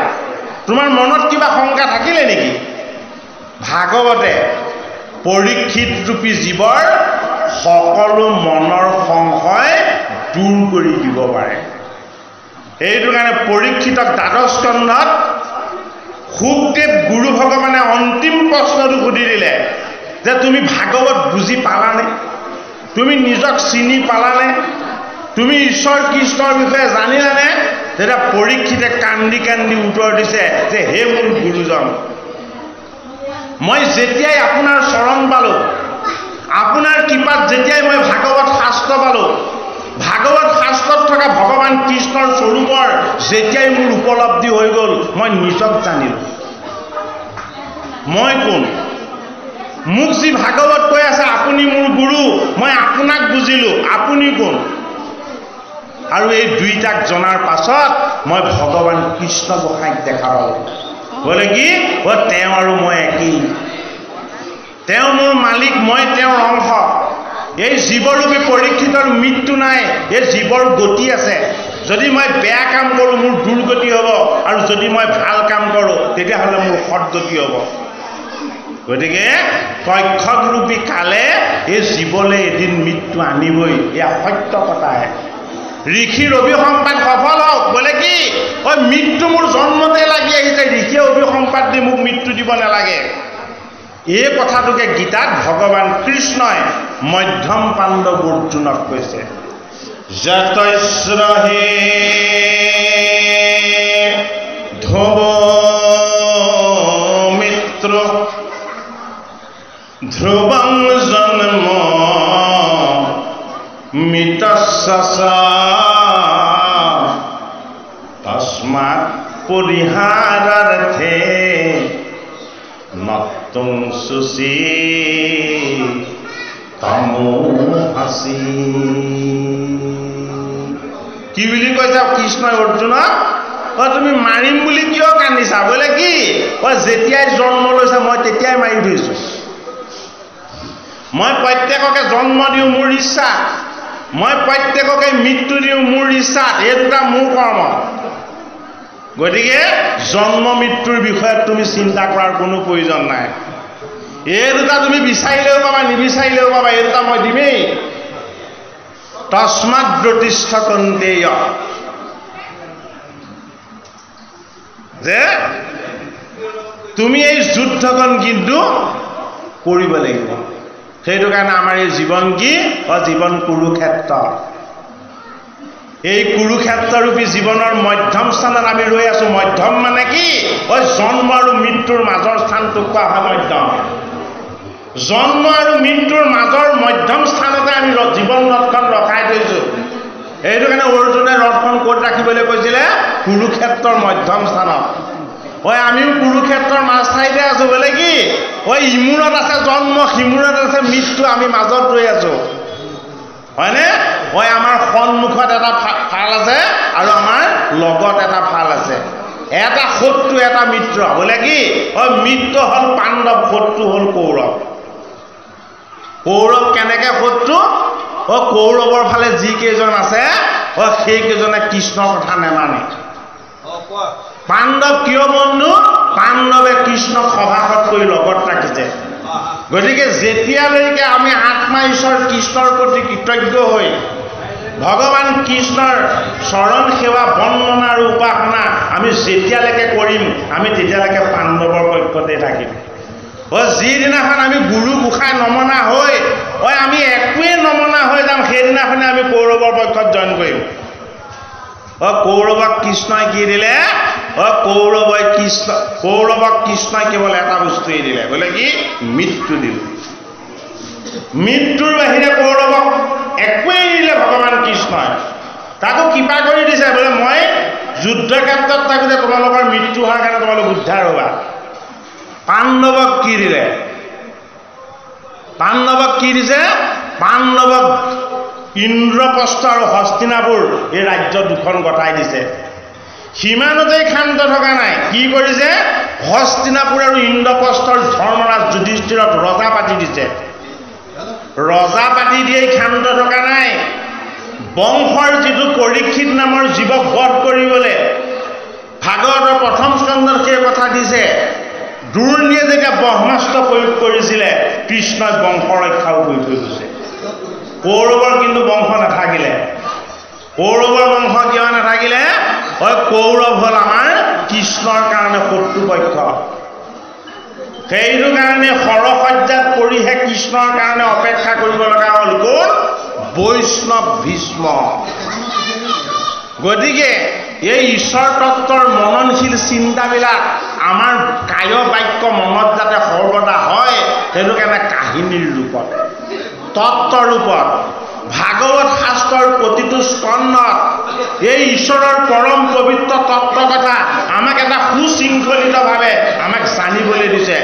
তোমাৰ মনত কিবা শংকা থাকিলে নেকি? ভাগৱতে পৰীক্ষিত ৰূপী জীৱৰ সকলো মনৰ সংশয় দূৰ কৰি দিব পাৰে। এইটো কাৰণে পৰীক্ষিতক দ্বাদশ স্কন্ধত সুখদেৱ গুৰু ভগৱানে অন্তিম প্ৰশ্নটো সুধি দিলে যে তুমি ভাগৱত বুজি পালানে, তুমি নিজক চিনি পালানে, তুমি ঈশ্বৰ কৃষ্ণৰ বিষয়ে জানিলানে? তেতিয়া পৰীক্ষিতে কান্দি কান্দি উত্তৰ দিছে যে হে মোৰ গুৰুজন, মই যেতিয়াই আপোনাৰ চৰণ পালোঁ, আপোনাৰ কৃপাত যেতিয়াই মই ভাগৱত শাস্ত্ৰ পালোঁ, ভাগৱত শাস্ত্ৰত থকা ভগৱান কৃষ্ণৰ স্বৰূপৰ যেতিয়াই মোৰ উপলব্ধি হৈ গ'ল, মই নিজক জানিলোঁ মই কোন। মোক যি ভাগৱত কৈ আছে আপুনি মোৰ গুৰু, মই আপোনাক বুজিলোঁ আপুনি কোন। আৰু এই দুইটাক জনাৰ পাছত মই ভগৱান কৃষ্ণ গোসাঁইক দেখা পালোঁ। বোলে কি তেওঁ আৰু মই একেই, তেওঁ মোৰ মালিক, মই তেওঁৰ অংশ। এই জীৱৰূপী পৰীক্ষিতৰ মৃত্যু নাই, এই জীৱৰ গতি আছে। যদি মই বেয়া কাম কৰোঁ মোৰ দুৰ্গতি হ'ব, আৰু যদি মই ভাল কাম কৰোঁ তেতিয়াহ'লে মোৰ সদগতি হ'ব। গতিকে তক্ষকৰূপী কালে এই জীৱলৈ এদিন মৃত্যু আনিবই, এয়া সত্য কথাহে। ঋষিৰ অভিসম্পাদ সফল হওক। বোলে কি মৃত্যু মোৰ জন্মতে লাগি আহিছে, ঋষিয়ে অভিসম্পাদ দি মোক মৃত্যু দিব নালাগে। এই কথাটোকে গীতাত ভগৱান কৃষ্ণই মধ্যম পাণ্ডৱ অৰ্জুনক কৈছে, যতস্ৰহে ধ্ৰুৱ মিত্ৰ ধ্ৰুৱং জন্ম মৃতস্য তস্মাৎ পৰিহাৰাৰ্থে নতুং সুচি তমোহাসি। কি বুলি কৈছে কৃষ্ণই অৰ্জুনক? তুমি মাৰিম বুলি কিয় কান্দিছা? বোলে কি যেতিয়াই জন্ম লৈছা মই তেতিয়াই মাৰি ধৰিছোঁ। মই প্ৰত্যেককে জন্ম দিওঁ মোৰ ইচ্ছা, মই প্ৰত্যেককে মৃত্যু দিওঁ মোৰ ইচ্ছাত, এই দুটা মোৰ কৰ্ম। গতিকে জন্ম মৃত্যুৰ বিষয়ত তুমি চিন্তা কৰাৰ কোনো প্ৰয়োজন নাই। এই দুটা তুমি বিচাৰিলেও পাবা, নিবিচাৰিলেও পাবা, এই দুটা মই দিমেই। তস্মাৎ ব্ৰতিষ্ঠ কন্তেয়, যে তুমি এই যুদ্ধখন কিন্তু কৰিব লাগিব। সেইটো কাৰণে আমাৰ এই জীৱন কি? জীৱন কুৰুক্ষেত্ৰ। এই কুৰুক্ষেত্ৰৰূপী জীৱনৰ মধ্যম স্থানত আমি ৰৈ আছোঁ। মধ্যম মানে কি? জন্ম আৰু মৃত্যুৰ মাজৰ স্থানটোক কোৱা হয় মধ্যম। জন্ম আৰু মৃত্যুৰ মাজৰ মধ্যম স্থানতে আমি জীৱন ৰথখন ৰখাই থৈছোঁ। সেইটো কাৰণে অৰ্জুনে ৰথখন ক'ত ৰাখিবলৈ কৈছিলে? কুৰুক্ষেত্ৰৰ মধ্যম স্থানত। আমিও কুৰুক্ষেত্ৰৰ মাজ ঠাইতে আছোঁ। বোলে কি ইমূৰত আছে জন্ম, সিমূৰত আছে মৃত্যু, আমি মাজত ৰৈ আছোঁ, হয়নে? আমাৰ সন্মুখত এটা ফাল আছে আৰু আমাৰ লগত এটা ফাল আছে। এটা শত্ৰু এটা মিত্ৰ। বোলে কি মিত্ৰ হ'ল পাণ্ডৱ, শত্ৰু হ'ল কৌৰৱ। কৌৰৱ কেনেকে শত্ৰু? কৌৰৱৰ ফালে যিকেইজন আছে সেইকেইজনে কৃষ্ণৰ কথা নেমানে। পাণ্ডৱ কিয় বন্ধু? পাণ্ডৱে কৃষ্ণক সভাসদ কৰি লগত ৰাখিছে। গতিকে যেতিয়ালৈকে আমি আত্মা ঈশ্বৰ কৃষ্ণৰ প্ৰতি কৃতজ্ঞ হৈ ভগৱান কৃষ্ণৰ চৰণ সেৱা বন্দনা আৰু উপাসনা আমি যেতিয়ালৈকে কৰিম, আমি তেতিয়ালৈকে পাণ্ডৱৰ পক্ষতে থাকিম। যিদিনাখন আমি গুৰু গোসাঁই নমনা হৈ আমি একোৱেই নমনা হৈ যাম, সেইদিনাখনে আমি কৌৰৱৰ পক্ষত জইন কৰিম। কৌৰৱক কৃষ্ণই কি দিলে? কৌৰৱক কৃষ্ণই কেৱল এটা বস্তুৱেই দিলে। বোলে কি? মৃত্যু দিলে। মৃত্যুৰ বাহিৰে কৌৰৱক একোৱেই দিলে ভগৱান কৃষ্ণই। তাকো কৃপা কৰি দিছে, বোলে মই যুদ্ধক্ষেত্ৰত থাকোঁতে তোমালোকৰ মৃত্যু হোৱাৰ কাৰণে তোমালোক উদ্ধাৰ হ'বা। পাণ্ডৱক কি দিলে? পাণ্ডৱক কি দিছে? পাণ্ডৱক ইন্দ্ৰপ্ৰস্থ আৰু হস্তিনাপুৰ এই ৰাজ্য দুখন গতাই দিছে। সিমানতেই ক্ষান্ত থকা নাই, কি কৰিছে? হস্তিনাপুৰ আৰু ইন্দ্ৰপ্ৰস্থৰ ধৰ্মৰাজ যুধিষ্ঠিৰক ৰজা পাতি দিছে। ৰজা পাতি দিয়েই ক্ষান্ত থকা নাই, বংশৰ যিটো পৰীক্ষিত নামৰ জীৱক বধ কৰিবলৈ ভাগৱতৰ প্ৰথম স্কন্ধত সেই কথা দিছে। দুৰ্নীয়ে যেতিয়া ব্ৰহ্মাস্ত্ৰ প্ৰয়োগ কৰিছিলে, কৃষ্ণই বংশ ৰক্ষাও কৰি থৈ গৈছে। কৌৰৱৰ কিন্তু বংশ নাথাকিলে কৌৰৱৰ বংশ কিয় নাথাকিলে কৌৰৱ হ'ল আমাৰ কৃষ্ণৰ কাৰণে শত্ৰুপক্ষ সেইটো কাৰণে সৰসজ্জাত পৰিহে কৃষ্ণৰ কাৰণে অপেক্ষা কৰিব লগা হ'ল কোন বৈষ্ণৱ ভীষ্ম গতিকে এই ঈশ্বৰ তত্ত্বৰ মননশীল চিন্তাবিলাক আমাৰ কায় বাক্য মনত যাতে সৰ্বদা হয় সেইটো কাৰণে কাহিনীৰ ৰূপত তত্ত্বৰ ৰূপত ভাগৱত শাস্ত্ৰৰ প্ৰতিটো স্কন্ধত এই ঈশ্বৰৰ পৰম পবিত্ৰ তত্ত্ব কথা আমাক এটা সুশৃংখলিতভাৱে আমাক জানিবলৈ দিছে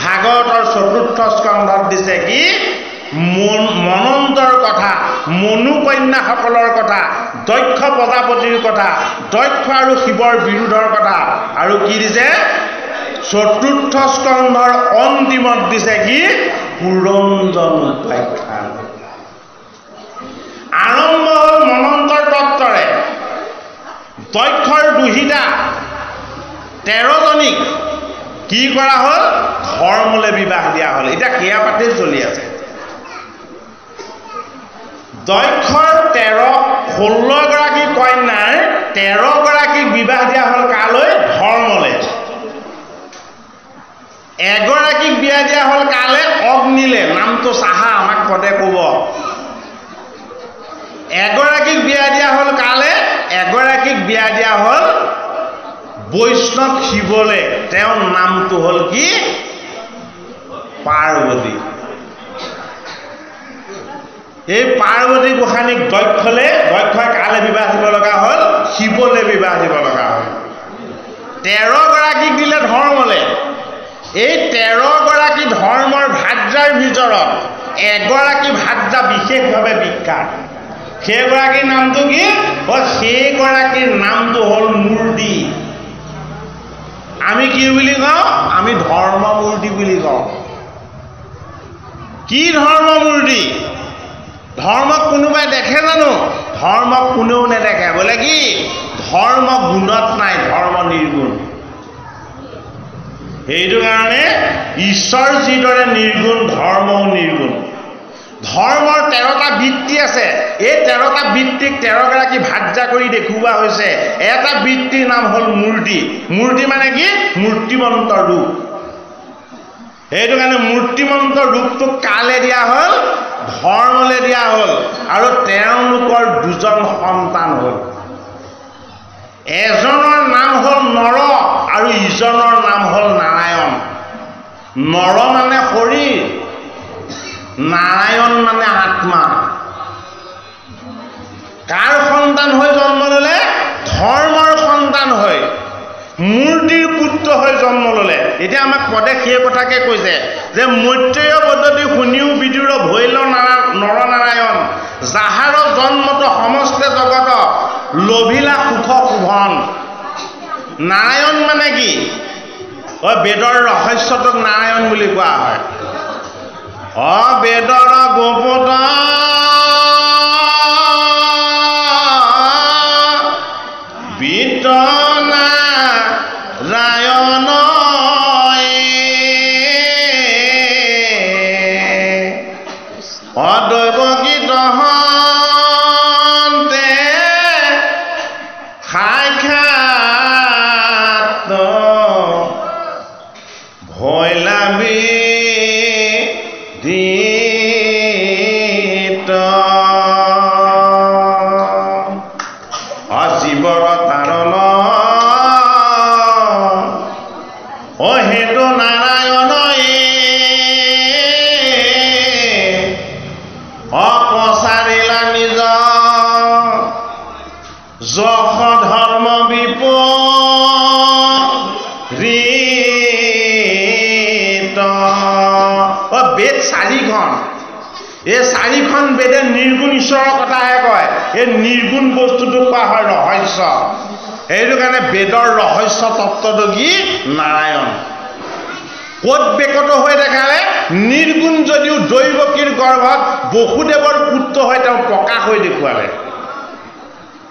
ভাগৱতৰ ৪ৰ্থ স্কন্ধত দিছে কি মনন্তৰ কথা মনু কন্যাসকলৰ কথা দক্ষ প্ৰজাপতিৰ কথা দক্ষ আৰু শিৱৰ বিৰোধৰ কথা আৰু কি দিছে ৪ৰ্থ স্কন্ধৰ অন্তিমত দিছে কি পুৰঞ্জন উপাখ্যান আৰম্ভ হ'ল মনন্তৰ তত্ত্বৰে দক্ষৰ দুহিতা ১৩জনীক কি কৰা হ'ল ধৰ্মলৈ বিবাহ দিয়া হ'ল এতিয়া কেয়া পাতি চলি আছে দক্ষৰ ১৬গৰাকী কন্যাৰ ১৩গৰাকীক বিবাহ দিয়া হ'ল কালৈ ধৰ্মলৈ এগৰাকীক বিয়া দিয়া হ'ল কালে অগ্নিলে নামটো চাহা আমাক পদে ক'ব এগৰাকীক বিয়া দিয়া হ'ল কালে এগৰাকীক বিয়া দিয়া হ'ল বৈষ্ণৱ শিৱলে তেওঁৰ নামটো হ'ল কি পাৰ্বতী এই পাৰ্বতী গোসানীক দক্ষলৈ কালে বিবাহ দিব লগা হ'ল শিৱলৈ বিবাহ দিব লগা হ'ল ১৩গৰাকীক দিলে ধৰ্মলৈ এই ১৩গৰাকী ধৰ্মৰ ভাৰ্যাৰ ভিতৰত এগৰাকী ভাৰ্যা বিশেষভাৱে বিখ্যাত সেইগৰাকীৰ নামটো কি সেইগৰাকীৰ নামটো হ'ল মূৰ্তি আমি কি বুলি কওঁ আমি ধৰ্ম মূৰ্তি বুলি কওঁ কি ধৰ্ম মূৰ্তি ধৰ্মক কোনোবাই দেখে জানো ধৰ্মক কোনেও নেদেখে বোলে কি ধৰ্ম গুণত নাই ধৰ্ম নিৰ্গুণ সেইটো কাৰণে ঈশ্বৰ যিদৰে নিৰ্গুণ ধৰ্মও নিৰ্গুণ ধৰ্মৰ ১৩টা বৃত্তি আছে এই ১৩টা বৃত্তিক ১৩গৰাকী ভাৰ্যা কৰি দেখুওৱা হৈছে এটা বৃত্তিৰ নাম হ'ল মূৰ্তি মূৰ্তি মানে কি মূৰ্তিমন্ত ৰূপ সেইটো কাৰণে মূৰ্তিমন্ত ৰূপটোক কালে দিয়া হ'ল ধৰ্মলৈ দিয়া হ'ল আৰু তেওঁলোকৰ দুজন সন্তান হ'ল এজনৰ নাম হ'ল নৰ আৰু ইজনৰ নাম হ'ল নাৰায়ণ নৰ মানে শৰীৰ নাৰায়ণ মানে আত্মা কাৰ সন্তান হৈ জন্ম ল'লে ধৰ্মৰ সন্তান হৈ মূৰ্তিৰ পুত্ৰ হৈ জন্ম ল'লে এতিয়া আমাক পদে সেই কথাকে কৈছে যে মৈত্ৰেয় পদ্ধতি শুনিও বিদুৰ ভৈল নৰনাৰায়ণ যাহাৰ জন্মত সমস্ত জগত লভিলা সুখ শোভন নাৰায়ণ মানে কি বেদৰ ৰহস্যটোক নাৰায়ণ বুলি কোৱা হয় বেদৰ গোপত বিতনা ৰায়ণ অদৈৱকীত হন্তে সাক্ষাৎ ভৈলাবী অজীৱৰ তাৰণ সেইটো নাৰায়ণ অপচাৰিলা নিজ যশ ধৰ্ম বিপৰীত বেদ ৪খন এই ৪খন বেদে নিৰ্গুণ ঈশ্বৰৰ কথাহে কয় এই নিৰ্গুণ বস্তুটোক কোৱা হয় ৰহস্য সেইটো কাৰণে বেদৰ ৰহস্য তত্ত্বটো কি নাৰায়ণ ক'ত বেকত হৈ দেখালে নিৰ্গুণ যদিও দৈৱকীৰ গৰ্ভত বসুদেৱৰ পুত্ৰ হৈ তেওঁ প্ৰকাশ হৈ দেখুৱালে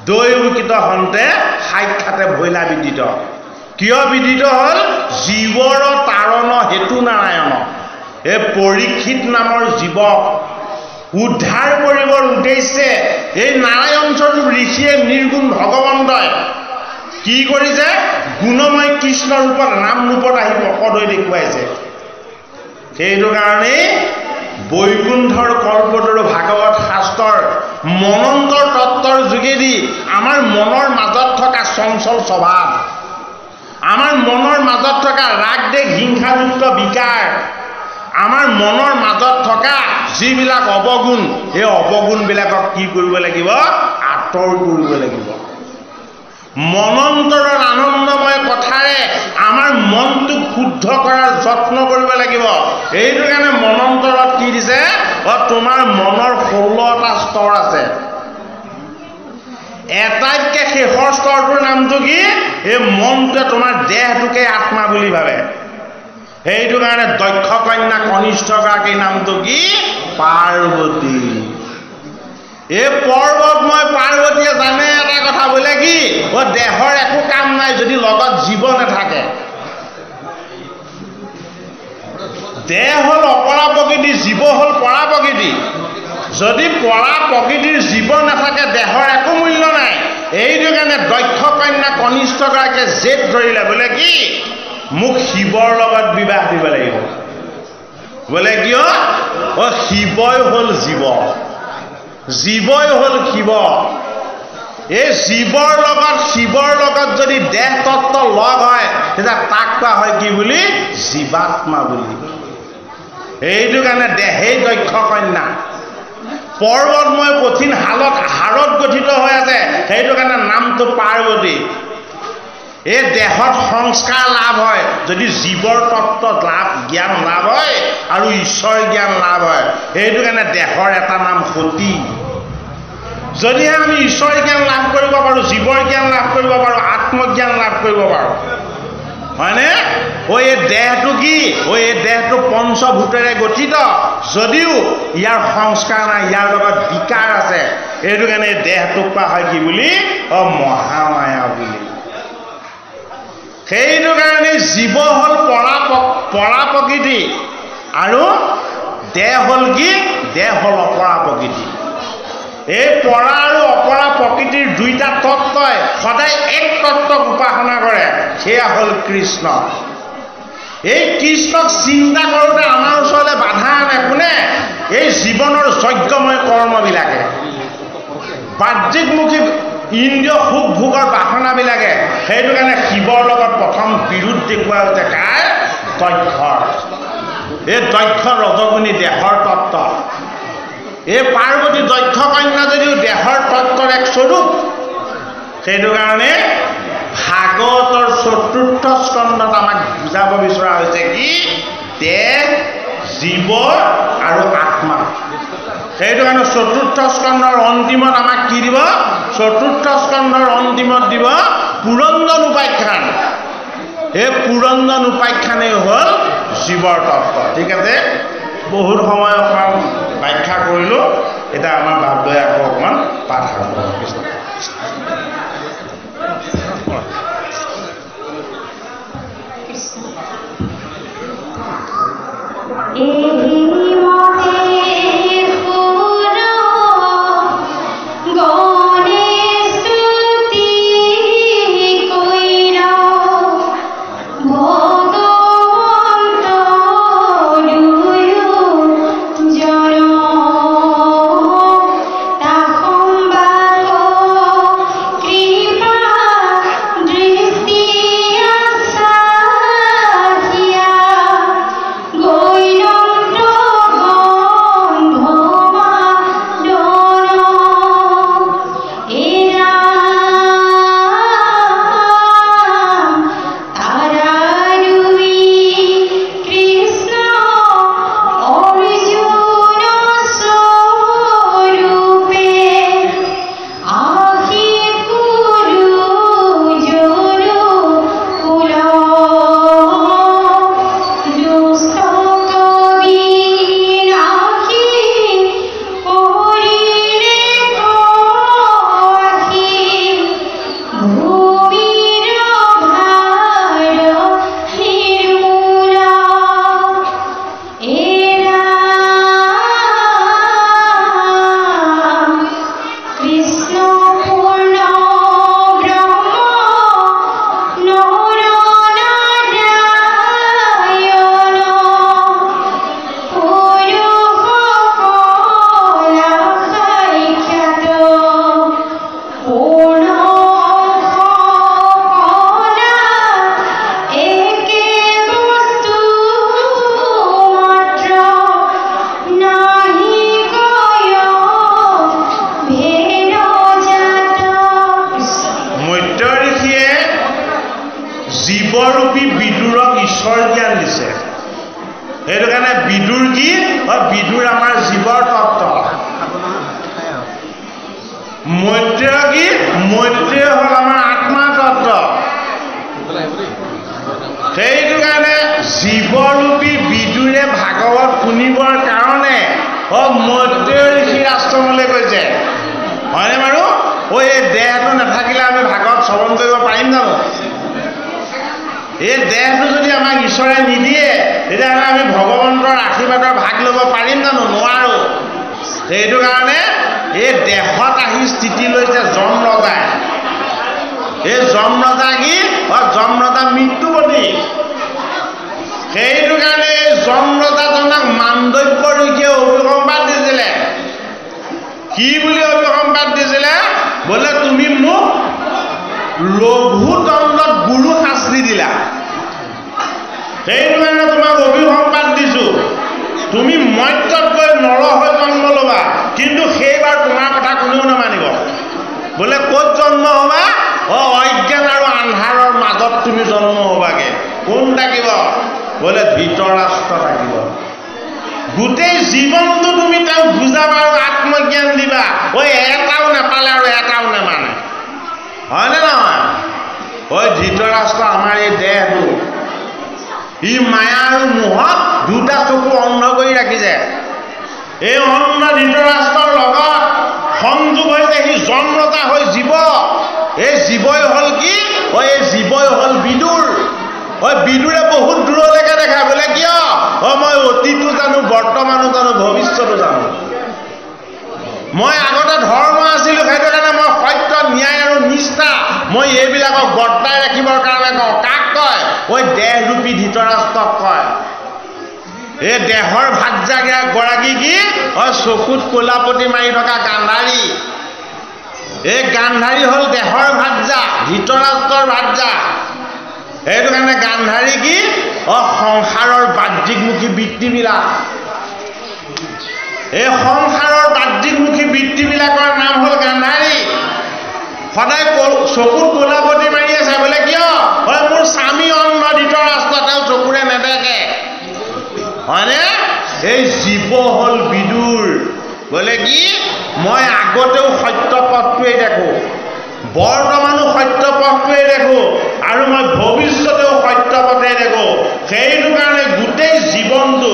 দৈৱকীত হন্তে সাক্ষাতে ভৈলা বিদিত কিয় বিদিত হ'ল জীৱৰ তাৰণ হেতু নাৰায়ণ এই পৰীক্ষিত নামৰ জীৱক উদ্ধাৰ কৰিবৰ উদ্দেশ্যে এই নাৰায়ণ স্বৰূপ ঋষিয়ে নিৰ্গুণ ভগৱন্তই কি কৰিছে গুণময় কৃষ্ণ ৰূপত নাম ৰূপত আহি প্ৰকট হৈ দেখুৱাইছে সেইটো কাৰণে বৈকুণ্ঠৰ কল্পতৰু ভাগৱত শাস্ত্ৰৰ মনন্তৰ তত্ত্বৰ যোগেদি আমাৰ মনৰ মাজত থকা চঞ্চল স্বভাৱ আমাৰ মনৰ মাজত থকা ৰাগ দেশ হিংসাযুক্ত বিকাৰ আমাৰ মনৰ মাজত থকা যিবিলাক অৱগুণ এই অৱগুণবিলাকক কি কৰিব লাগিব আঁতৰ কৰিব লাগিব মনন্তৰৰ আনন্দময় কথাৰে আমাৰ মনটোক শুদ্ধ কৰাৰ যত্ন কৰিব লাগিব এইটো কাৰণে মনন্তৰত কি দিছে তোমাৰ মনৰ 16টা স্তৰ আছে এটাইতকৈ শেষৰ স্তৰটোৰ নামটো কি এই মনটোৱে তোমাৰ দেহটোকে আত্মা বুলি ভাবে সেইটো কাৰণে দক্ষ কন্যা কনিষ্ঠগৰাকীৰ নামটো কি পাৰ্বতী এই পৰ্বতময় পাৰ্বতীয়ে জানে এটা কথা বোলে কি দেহৰ একো কাম নাই যদি লগত জীৱ নাথাকে দেহ হ'ল অপৰা প্ৰকৃতি জীৱ হ'ল পৰা প্ৰকৃতি যদি পৰা প্ৰকৃতিৰ জীৱ নাথাকে দেহৰ একো মূল্য নাই এইটো কাৰণে দক্ষ কন্যা কনিষ্ঠগৰাকীয়ে জেদ ধৰিলে বোলে কি মোক শিৱৰ লগত বিবাহ দিব লাগিব বোলে কিয় শিৱই হ'ল জীৱ জীৱই হ'ল শিৱ এই শিৱৰ লগত যদি দেহ তত্ত্ব লগ হয় তেতিয়া তাক কোৱা হয় কি বুলি জীৱাত্মা বুলি এইটো কাৰণে দেহেই দক্ষ কন্যা পৰ্বতময় কঠিন হাড়ত গঠিত হৈ আছে সেইটো কাৰণে নামটো পাৰ্বতী এই দেহত সংস্কাৰ লাভ হয় যদি জীৱৰ তত্ত্ব জ্ঞান লাভ হয় আৰু ঈশ্বৰ জ্ঞান লাভ হয় সেইটো কাৰণে দেহৰ এটা নাম সতী যদিহে আমি ঈশ্বৰ জ্ঞান লাভ কৰিব পাৰোঁ জীৱৰ জ্ঞান লাভ কৰিব পাৰোঁ আত্মজ্ঞান লাভ কৰিব পাৰোঁ হয়নে এই দেহটো কি এই দেহটো পঞ্চভূতেৰে গঠিত যদিও ইয়াৰ সংস্কাৰ নাই ইয়াৰ লগত বিকাৰ আছে এইটো কাৰণে দেহটোক কোৱা হয় কি বুলি মহামায়া বুলি সেইটো কাৰণে জীৱ হ'ল পৰা প্ৰকৃতি আৰু দেহ হ'ল কি দেহ হ'ল অপৰা প্ৰকৃতি এই পৰা আৰু অপৰা প্ৰকৃতিৰ দুইটা তত্ত্বই সদায় এক তত্ত্বক উপাসনা কৰে সেয়া হ'ল কৃষ্ণ এই কৃষ্ণক চিন্তা কৰোঁতে আমাৰ ওচৰলৈ বাধা আনে কোনে এই জীৱনৰ যজ্ঞময় কৰ্মবিলাকে বাহ্যিকমুখী ইন্দ্ৰিয় সুখ ভোগৰ বাসনাবিলাকে সেইটো কাৰণে শিৱৰ লগত প্ৰথম বিৰোধ দেখুওৱা হৈছে কাৰ দক্ষৰ এই দক্ষ ৰজগুণী দেহৰ তত্ত্ব এই পাৰ্বতী দক্ষ কন্যা যদিও দেহৰ তত্ত্বৰ এক স্বৰূপ সেইটো কাৰণে ভাগৱতৰ 4ৰ্থ স্কন্ধত আমাক বুজাব বিচৰা হৈছে কি দেহ জীৱ আৰু আত্মা সেইটো কাৰণে 4ৰ্থ স্কন্ধৰ অন্তিমত আমাক কি দিব 4ৰ্থ স্কন্ধৰ অন্তিমত দিব পুৰন্দন উপাখ্যান এই পুৰন্দন উপাখ্যানেই হ'ল জীৱৰ তত্ত্ব ঠিক আছে বহুত সময় অকণমান ব্যাখ্যা কৰিলোঁ এতিয়া আমাৰ বাপদৈ আকৌ অকণমান পাঠ আৰম্ভ কৃষ্ণ কৃষ্ণ জীৱৰূপী বিদুৰক ঈশ্বৰ জ্ঞান দিছে সেইটো কাৰণে বিদুৰ কি বিদুৰ আমাৰ জীৱৰ তত্ত্ব মৈত্ৰেয় কি মৈত্ৰেয় হ'ল আমাৰ আত্মা তত্ত্ব সেইটো কাৰণে জীৱৰূপী বিদুৰে ভাগৱত শুনিবৰ কাৰণে মৈত্ৰেয় ঋষিৰ আশ্ৰমলৈ গৈছে হয়নে বাৰু এই দেহটো নাথাকিলে আমি ভাগৱত শ্ৰৱণ কৰিব পাৰিম জানো এই দেহটো যদি আমাক ঈশ্বৰে নিদিয়ে তেতিয়াহ'লে আমি ভগৱন্তৰ আশীৰ্বাদৰ ভাগ ল'ব পাৰিম জানো নোৱাৰো সেইটো কাৰণে এই দেহত আহি স্থিতি লৈছে যম ৰজাই এই যম ৰজা কি যম ৰজা মৃত্যুপতি সেইটো কাৰণে এই যম ৰজাজনক মাণ্ডব্য ঋষিয়ে অভিসম্বাদ দিছিলে কি বুলি অভিসম্বাদ দিছিলে বোলে তুমি মোক লঘু দণ্ডত গুৰু শাস্তি দিলা সেইটো কাৰণে তোমাক অভিসম্বাদ দিছো তুমি মৰ্ত্যত গৈ নৰ হৈ জন্ম ল'বা কিন্তু সেইবাৰ তোমাৰ কথা কোনেও নামানিব বোলে ক'ত জন্ম হ'বা অজ্ঞান আৰু আন্ধাৰৰ মাজত তুমি জন্ম হ'বাগে কোন থাকিব বোলে ধৃতৰাষ্ট্ৰ থাকিব গোটেই জীৱনটো তুমি তেওঁক বুজাবা আৰু আত্মজ্ঞান দিবা এটাও নাপালে আৰু এটাও নামানে হয়নে নহয় ধৃতৰাষ্ট্ৰ আমাৰ এই দেহটো ই মায়া আৰু মোহত দুটা চকু অন্ধ কৰি ৰাখিছে এই অন্ধ ধৃতৰাষ্ট্ৰৰ লগত সংযোগ হৈছে সি যম ৰজা হৈ জীৱ এই জীৱই হ'ল কি এই জীৱই হ'ল বিদুৰ বিদুৰে বহুত দূৰলৈকে দেখা বোলে কিয় মই অতীতো জানো বৰ্তমানো জানো ভৱিষ্যতো জানো মই আগতে ধৰ্ম আছিলো সেইটো কাৰণে মই সত্য ন্যায় আৰু নিষ্ঠা মই এইবিলাকক বৰ্তাই ৰাখিবৰ কাৰণে কওঁ কাক কয় দেহৰূপী ধৃতৰাষ্ট্ৰক কয় এই দেহৰ ভাজ্যা গৰাকী কি চকুত কলাপতি মাৰি থকা গান্ধাৰী এই গান্ধাৰী হ'ল দেহৰ ভাজ্যা ধৃতৰাষ্ট্ৰৰ ভাজ্যা সেইটো কাৰণে গান্ধাৰী কি সংসাৰৰ বাহ্যিকমুখী বৃত্তিবিলাক এই সংসাৰৰ বাহ্যিকমুখী বৃত্তিবিলাকৰ নাম হ'ল গান্ধাৰী সদায় চকুত কলাপতি মাৰি আছে বোলে কিয় মোৰ স্বামী অন্ধ ধৃতৰাষ্ট্ৰ তেওঁ চকুৰে নেদেখে হয়নে এই জীৱ হ'ল বিদুৰ বোলে কি মই আগতেও সত্য পথটোৱেই দেখো বৰ্তমানো সত্য পথটোৱেই দেখো আৰু মই ভৱিষ্যতেও সত্য পথেই দেখো সেইটো কাৰণে গোটেই জীৱনটো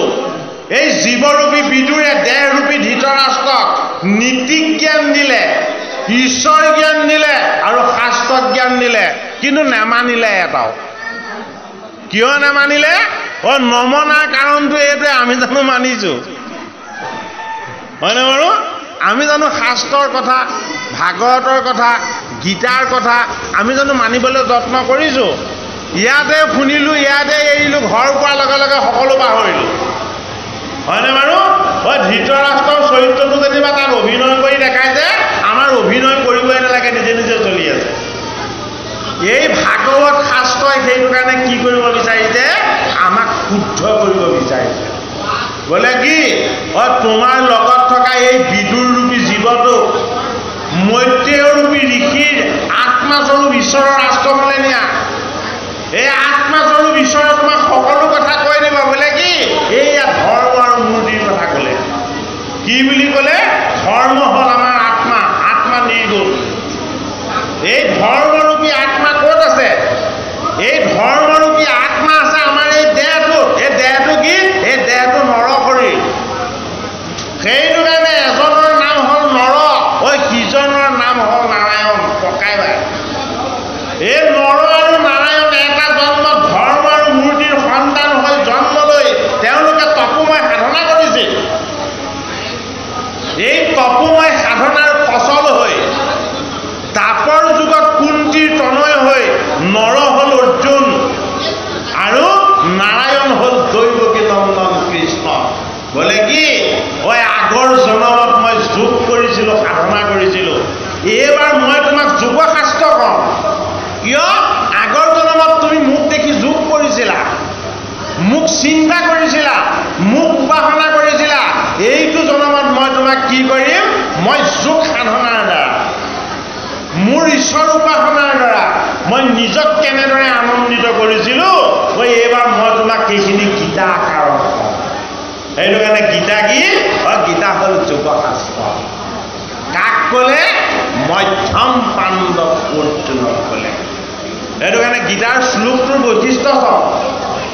এই জীৱৰূপী বিদুৰে দেহৰূপী ধৃতৰাষ্ট্ৰক নীতি জ্ঞান দিলে ঈশ্বৰ জ্ঞান দিলে আৰু শাস্ত্ৰ জ্ঞান দিলে কিন্তু নেমানিলে এটাও কিয় নেমানিলে নমনাৰ কাৰণটো এইটোৱে আমি জানো মানিছো হয়নে বাৰু আমি জানো শাস্ত্ৰৰ কথা ভাগৱতৰ কথা গীতাৰ কথা আমি জানো মানিবলৈ যত্ন কৰিছো ইয়াতে শুনিলো ইয়াতে এৰিলো ঘৰ পোৱাৰ লগে লগে সকলো পাহৰিলো হয়নে বাৰু ধৃতৰাষ্ট্ৰৰ চৰিত্ৰটো যেনিবা তাত অভিনয় কৰি দেখাইছে আমাৰ অভিনয় কৰিবই নালাগে নিজে নিজে চলি আছে এই ভাগৱত শাস্ত্ৰই সেইটো কাৰণে কি কৰিব বিচাৰিছে আমাক শুদ্ধ কৰিব বিচাৰিছে বোলে কি তোমাৰ লগত থকা এই বিদুৰৰূপী জীৱটোক মৈত্ৰেয়ৰূপী ঋষিৰ আত্মাস্বৰূপ ঈশ্বৰৰ আশ্ৰমলৈ নিয়া এই আত্মাস্বৰূপ ঈশ্বৰে তোমাক সকলো কথা কৈ দিব বোলে কি এইয়া ধৰ্ম আৰু মূৰ্তিৰ কথা ক'লে কি বুলি ক'লে ধৰ্ম হ'ল আমাৰ আত্মা আত্মা নিৰ্গুণ এই ধৰ্মৰূপী আত্মা ক'ত আছে এই ধৰ্মৰূপী আত্মা আছে আমাৰ এই দেহটো কি এই দেহটো নৰ শৰীৰ সেইটো কাৰণে এজনৰ নাম হ'ল নৰ সিজনৰ নাম হ'ল নাৰায়ণ পকাই বাই এই নৰ আৰু নাৰায়ণ এটা জন্মত ধৰ্ম আৰু মূৰ্তিৰ সন্তান হৈ জন্ম লৈ তেওঁলোকে তপোময় সাধনা কৰিছিল এই তপোময় সাধনাৰ ফচল হৈ তাপৰ যুগত কুন্তীৰ তনয় হৈ নৰ হ'ল অৰ্জুন আৰু নাৰায়ণ হ'ল দৈৱকী নন্দন কৃষ্ণ বোলে কি আগৰ জন্মত মই যোগ কৰিছিলো সাধনা কৰিছিলো এইবাৰ মই তোমাক যোগ শাস্ত্ৰ কওঁ কিয় আগৰ জন্মত তুমি মোক দেখি যোগ কৰিছিলা মোক চিন্তা কৰিছিলা মোক উপাসনা কৰিছিলা এইটো জন্মত মই তোমাক কি কৰিম মই যোগ সাধনাৰ দ্বাৰা মোৰ ঈশ্বৰ উপাসনাৰ দ্বাৰা মই নিজক কেনেদৰে আনন্দিত কৰিছিলোঁ এইবাৰ মই তোমাক সেইখিনি গীতা আকাৰত কওঁ সেইটো কাৰণে গীতা কি গীতা হ'ল যোগশাস্ত্ৰ কাক ক'লে মধ্যম পাণ্ডৱ অৰ্জুনক ক'লে সেইটো কাৰণে গীতাৰ শ্লোকটোৰ বৈশিষ্ট্য হওক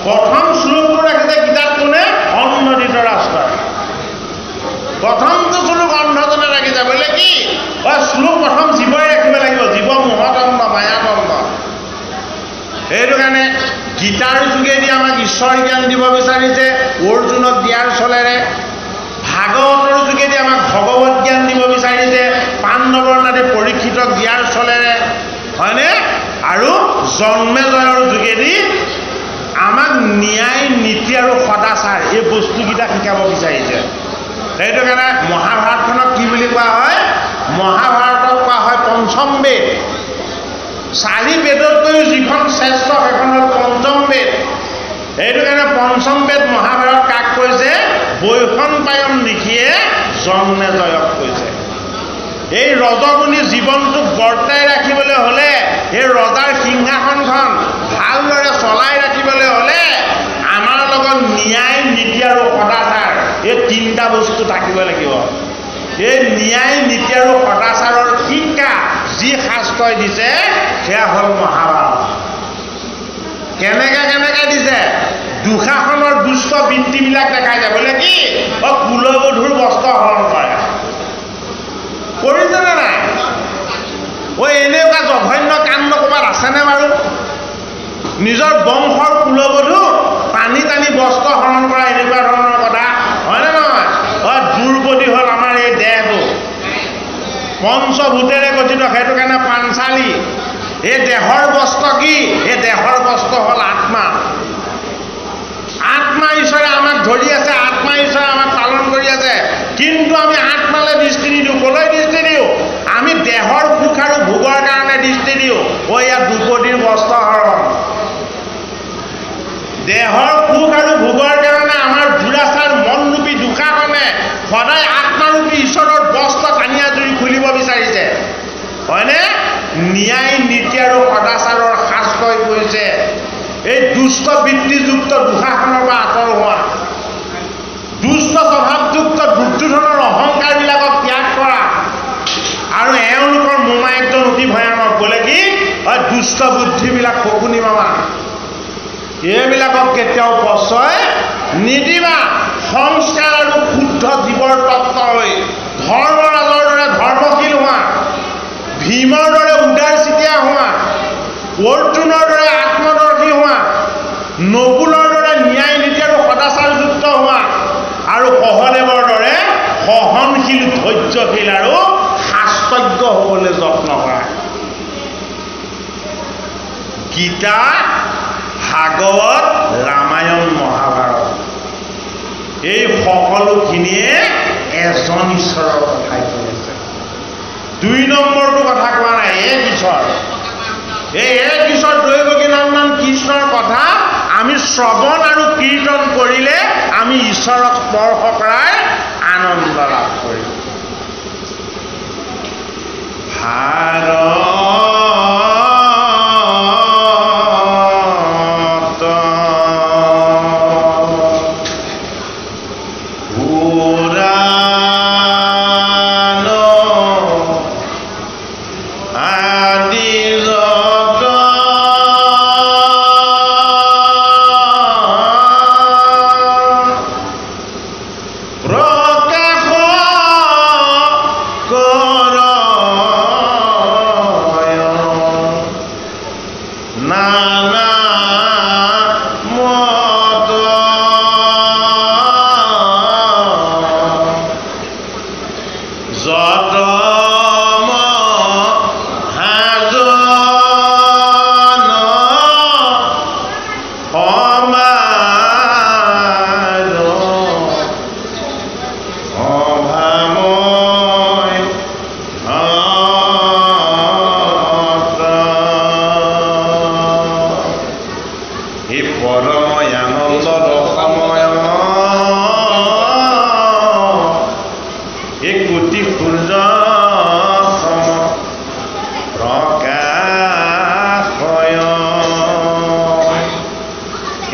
প্ৰথম শ্লোকটো ৰাখিছে গীতাত কোনে অন্ন ধৃতৰাষ্ট্ৰই প্ৰথমটো শ্লোক অন্ধজনে ৰাখিছে বোলে কি শ্লোক প্ৰথম জীৱই ৰাখিব লাগিব জীৱ মোহদণ্ড মায়াদণ্ড সেইটো কাৰণে গীতাৰ যোগেদি আমাক ঈশ্বৰ জ্ঞান দিব বিচাৰিছে অৰ্জুনক দিয়াৰ চলেৰে ভাগৱতৰ যোগেদি আমাক ভগৱত জ্ঞান দিব বিচাৰিছে পাণ্ডৱৰ নাতি পৰীক্ষিতক দিয়াৰ চলেৰে হয়নে আৰু জন্মেজয়ৰ যোগেদি আমাক ন্যায় নীতি আৰু সদাচাৰ এই বস্তুকেইটা শিকাব বিচাৰিছে সেইটো কাৰণে মহাভাৰতখনক কি বুলি কোৱা হয় মহাভাৰতক কোৱা হয় পঞ্চম বেদ 4 বেদতকৈও যিখন শ্ৰেষ্ঠ সেইখন হ'ল পঞ্চম বেদ সেইটো কাৰণে পঞ্চম বেদ মহাভাৰত কাক কৈছে বৈশম্পায়ন ঋষিয়ে জন্মেজয়ক কৈছে এই ৰজগুণী জীৱনটোক বৰ্তাই ৰাখিবলৈ হ'লে এই ৰজাৰ সিংহাসনখন ভালদৰে চলাই ৰাখিবলৈ হ'লে আমাৰ লগত ন্যায় নীতি আৰু সদাচাৰ এই 3টা বস্তু থাকিব লাগিব এই ন্যায় নীতি আৰু সদাচাৰৰ শিক্ষা যি শাস্ত্ৰই দিছে সেয়া হ'ল মহাভাৰত কেনেকৈ দিছে দুঃশাসনৰ দুষ্ট বৃত্তিবিলাক দেখাই যায় বোলে কি কুলবধূৰ বস্ত্ৰ হৰণ কৰে কৰিছেনে নাই এনেকুৱা জঘন্য কাণ্ড ক'ৰবাত আছেনে বাৰু নিজৰ বংশৰ কুলবধূ পানী টানি বস্ত্ৰ হৰণ কৰা এনেকুৱা ধৰণৰ কথা হয়নে নহয় দুৰ্বদী হ'ল আমাৰ এই দেহটো পঞ্চভূতেৰে গঠিত সেইটো কাৰণে পাঞ্চালী এই দেহৰ বস্ত্ৰ কি এই দেহৰ বস্ত্ৰ হ'ল আত্মা আত্মা ঈশ্বৰে আমাক ধৰি আছে আত্মা ঈশ্বৰে আমাক পালন কৰি আছে কিন্তু আমি আত্মালৈ দৃষ্টি নিদিওঁ ক'লৈ দৃষ্টি দিওঁ আমি দেহৰ সুখ আৰু ভোগৰ কাৰণে দৃষ্টি দিওঁ ইয়াত দুৰ্বদীৰ বস্ত্ৰ হৰণ দেহৰ সুখ আৰু ভোগৰ কাৰণে আমাৰ দুৰাচাৰ মনৰূপী দুঃশাসনে সদায় আত্মাৰূপী ঈশ্বৰৰ বস্ত্ৰ টানি আজুৰি খুলিব বিচাৰিছে হয়নে ন্যায় নীতি আৰু সদাচাৰৰ শাস্ত্ৰই কৈছে এই দুষ্ট বৃত্তিযুক্ত দুঃশাসনৰ পৰা আঁতৰ হোৱা দুষ্ট স্বভাৱযুক্ত দুৰ্যোধনৰ অহংকাৰবিলাকক ত্যাগ কৰা আৰু এওঁলোকৰ মোমায়েকজন অতি ভয়ানক বোলে কি দুষ্ট বুদ্ধিবিলাক শকুনি মামা এইবিলাকক কেতিয়াও প্ৰশ্ৰয় নিদিবা সংস্কাৰ আৰু শুদ্ধ জীৱৰ তত্ত্ব হৈ ধৰ্মৰাজৰ দৰে ধৰ্মশীল হোৱা ভীমৰ দৰে উদাৰ চিতিয়া হোৱা অৰ্জুনৰ দৰে আত্মদৰ্শী হোৱা নকুলৰ দৰে ন্যায় নীতি আৰু সদাচাৰযুক্ত হোৱা আৰু সহদেৱৰ দৰে সহনশীল ধৈৰ্যশীল আৰু শাস্ত্ৰজ্ঞ হ'বলৈ যত্ন কৰা গীতা ভাগৱত ৰামায়ণ মহাভাৰত এই সকলোখিনিয়ে এজন ঈশ্বৰৰ কথাই কৈছে 2 নম্বৰটো কথা কোৱা নাই এক ঈশ্বৰ এক ঈশ্বৰ দৈৱকী নন্দন কৃষ্ণৰ কথা আমি শ্ৰৱণ আৰু কীৰ্তন কৰিলে আমি ঈশ্বৰক স্পৰ্শ কৰাৰ আনন্দ লাভ কৰিম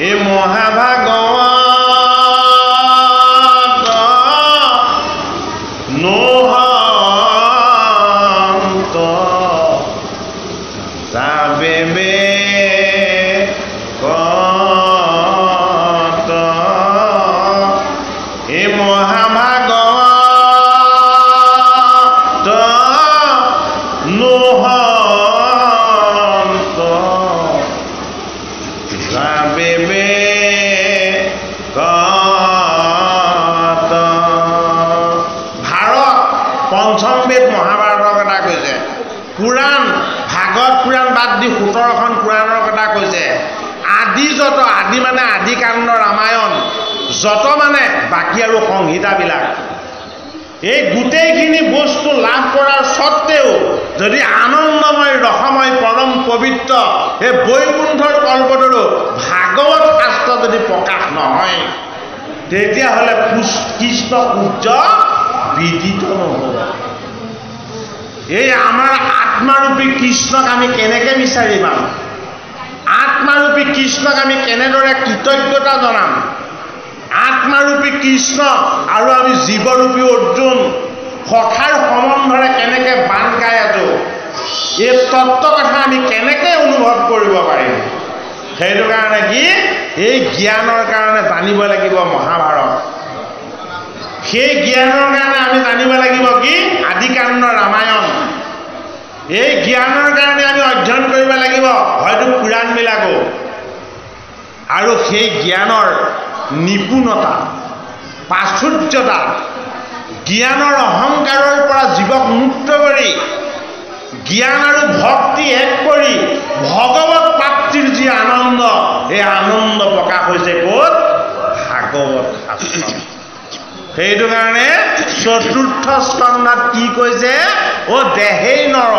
এই মহাভাগৱত নহন্ত যাবে কত এই মহাভাগৱত নহন্ত যাবে কত। ভাৰত পঞ্চম বেদ মহাভাৰতৰ কথা কৈছে। পুৰাণ ভাগৱত পুৰাণ বাদ দি 17খন পুৰাণৰ কথা কৈছে। আদি যত আদি মানে আদিকাণ্ড ৰামায়ণ, যত মানে বাকী আৰু সংহিতাবিলাক, এই গোটেইখিনি বস্তু লাভ কৰাৰ স্বত্তেও যদি আনন্দময় ৰসময় পৰম পবিত্ৰ এই বৈকুণ্ঠৰ কল্পতৰু ভাগৱত শাস্ত্ৰ যদি প্ৰকাশ নহয়, তেতিয়াহ'লে কৃষ্ণ সূৰ্য বিদিত নহ'ব। এই আমাৰ আত্মাৰূপী কৃষ্ণক আমি কেনেকৈ বিচাৰি পাম? আত্মাৰূপী কৃষ্ণক আমি কেনেদৰে কৃতজ্ঞতা জনাম? আত্মাৰূপী কৃষ্ণ আৰু আমি জীৱৰূপী অৰ্জুন সখাৰ সম্বন্ধৰে কেনেকৈ বান গাই আছো, এই তত্ত্ব কথা আমি কেনেকৈ অনুভৱ কৰিব পাৰিম? সেইটো কাৰণে কি এই জ্ঞানৰ কাৰণে জানিব লাগিব মহাভাৰত। সেই জ্ঞানৰ কাৰণে আমি জানিব লাগিব কি আদিকাণ্ড ৰামায়ণ। এই জ্ঞানৰ কাৰণে আমি অধ্যয়ন কৰিব লাগিব হয়তো পুৰাণবিলাকো। আৰু সেই জ্ঞানৰ নিপুণতা, প্ৰাচুৰ্যতা, জ্ঞানৰ অহংকাৰৰ পৰা জীৱক মুক্ত কৰি জ্ঞান আৰু ভক্তি এক কৰি ভগৱত প্ৰাপ্তিৰ যি আনন্দ, এই আনন্দ প্ৰকাশ হৈছে ক'ত? ভাগৱত শাস্ত্ৰত। সেইটো কাৰণে চতুৰ্থ স্কন্ধত কি কৈছে? দেহেই নৰ।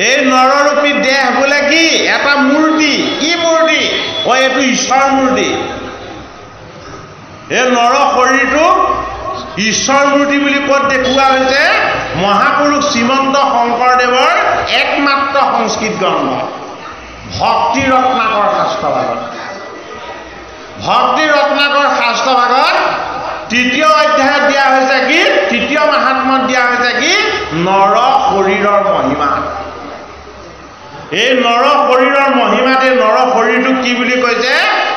এই নৰৰূপী দেহ বোলে কি এটা মূৰ্তি। কি মূৰ্তি? এইটো ঈশ্বৰ মূৰ্তি। এই নৰ শৰীৰটো ঈশ্বৰ মূৰ্তি বুলি ক'ত দেখুওৱা হৈছে? মহাপুৰুষ শ্ৰীমন্ত শংকৰদেৱৰ একমাত্ৰ সংস্কৃত গ্ৰন্থ ভক্তি ৰত্নাকৰ শাস্ত্ৰভাগত। ভক্তি ৰত্নাকৰ শাস্ত্ৰভাগত 3য় অধ্যায়ত দিয়া হৈছে কি? 3য় মাহাত্ম্যত দিয়া হৈছে কি? নৰ শৰীৰৰ মহিমা। এই নৰ শৰীৰৰ মহিমাত এই নৰ শৰীৰটোক কি বুলি কৈছে?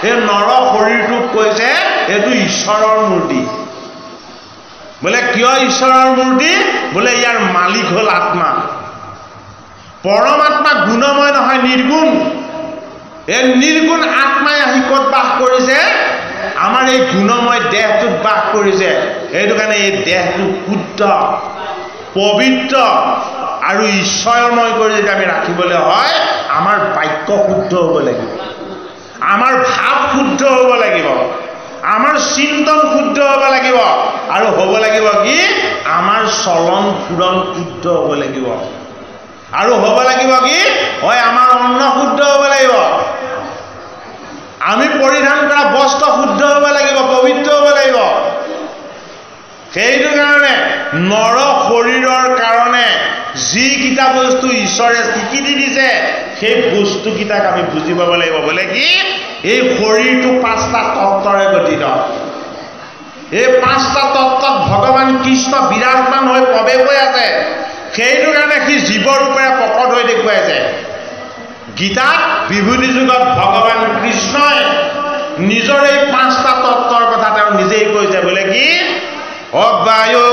এই নৰ শৰীৰটোক কৈছে এইটো ঈশ্বৰৰ মূৰ্তি। বোলে কিয় ঈশ্বৰৰ মূৰ্তি? বোলে ইয়াৰ মালিক হ'ল আত্মা। পৰমাত্মা গুণময় নহয়, নিৰ্গুণ। এই নিৰ্গুণ আত্মাই আহি ক'ত বাস কৰিছে? আমাৰ এই গুণময় দেহটোত বাস কৰিছে। সেইটো কাৰণে এই দেহটো শুদ্ধ, পবিত্ৰ আৰু ঈশ্বৰময় কৰি যদি আমি ৰাখিবলৈ হয়, আমাৰ বাক্য শুদ্ধ হ'ব লাগিব, আমাৰ ভাৱ শুদ্ধ হ'ব লাগিব, আমাৰ চিন্তন শুদ্ধ হ'ব লাগিব, আৰু হ'ব লাগিব কি? আমাৰ চলন ফুৰণ শুদ্ধ হ'ব লাগিব, আৰু হ'ব লাগিব কি? আমাৰ অন্ন শুদ্ধ হ'ব লাগিব, আমি পৰিধান কৰা বস্ত্ৰ শুদ্ধ হ'ব লাগিব, পবিত্ৰ হ'ব লাগিব। সেইটো কাৰণে নৰ শৰীৰৰ কাৰণে যিকেইটা বস্তু ঈশ্বৰে স্বীকৃতি দিছে, সেই বস্তুকেইটাক আমি বুজি পাব লাগিব। বোলে কি? এই শৰীৰটো 5টা তত্ত্বৰে গঠিত। এই 5টা তত্ত্বত ভগৱান কৃষ্ণ বিৰাজমান হৈ প্ৰৱেশ হৈ আছে। সেইটো কাৰণে সি জীৱৰূপেৰে প্ৰকট হৈ দেখুৱাইছে। গীতাত বিভূতি যুগত ভগৱান কৃষ্ণই নিজৰ এই 5টা তত্ত্বৰ কথা তেওঁ নিজেই কৈছে। বোলে কি? বায়ু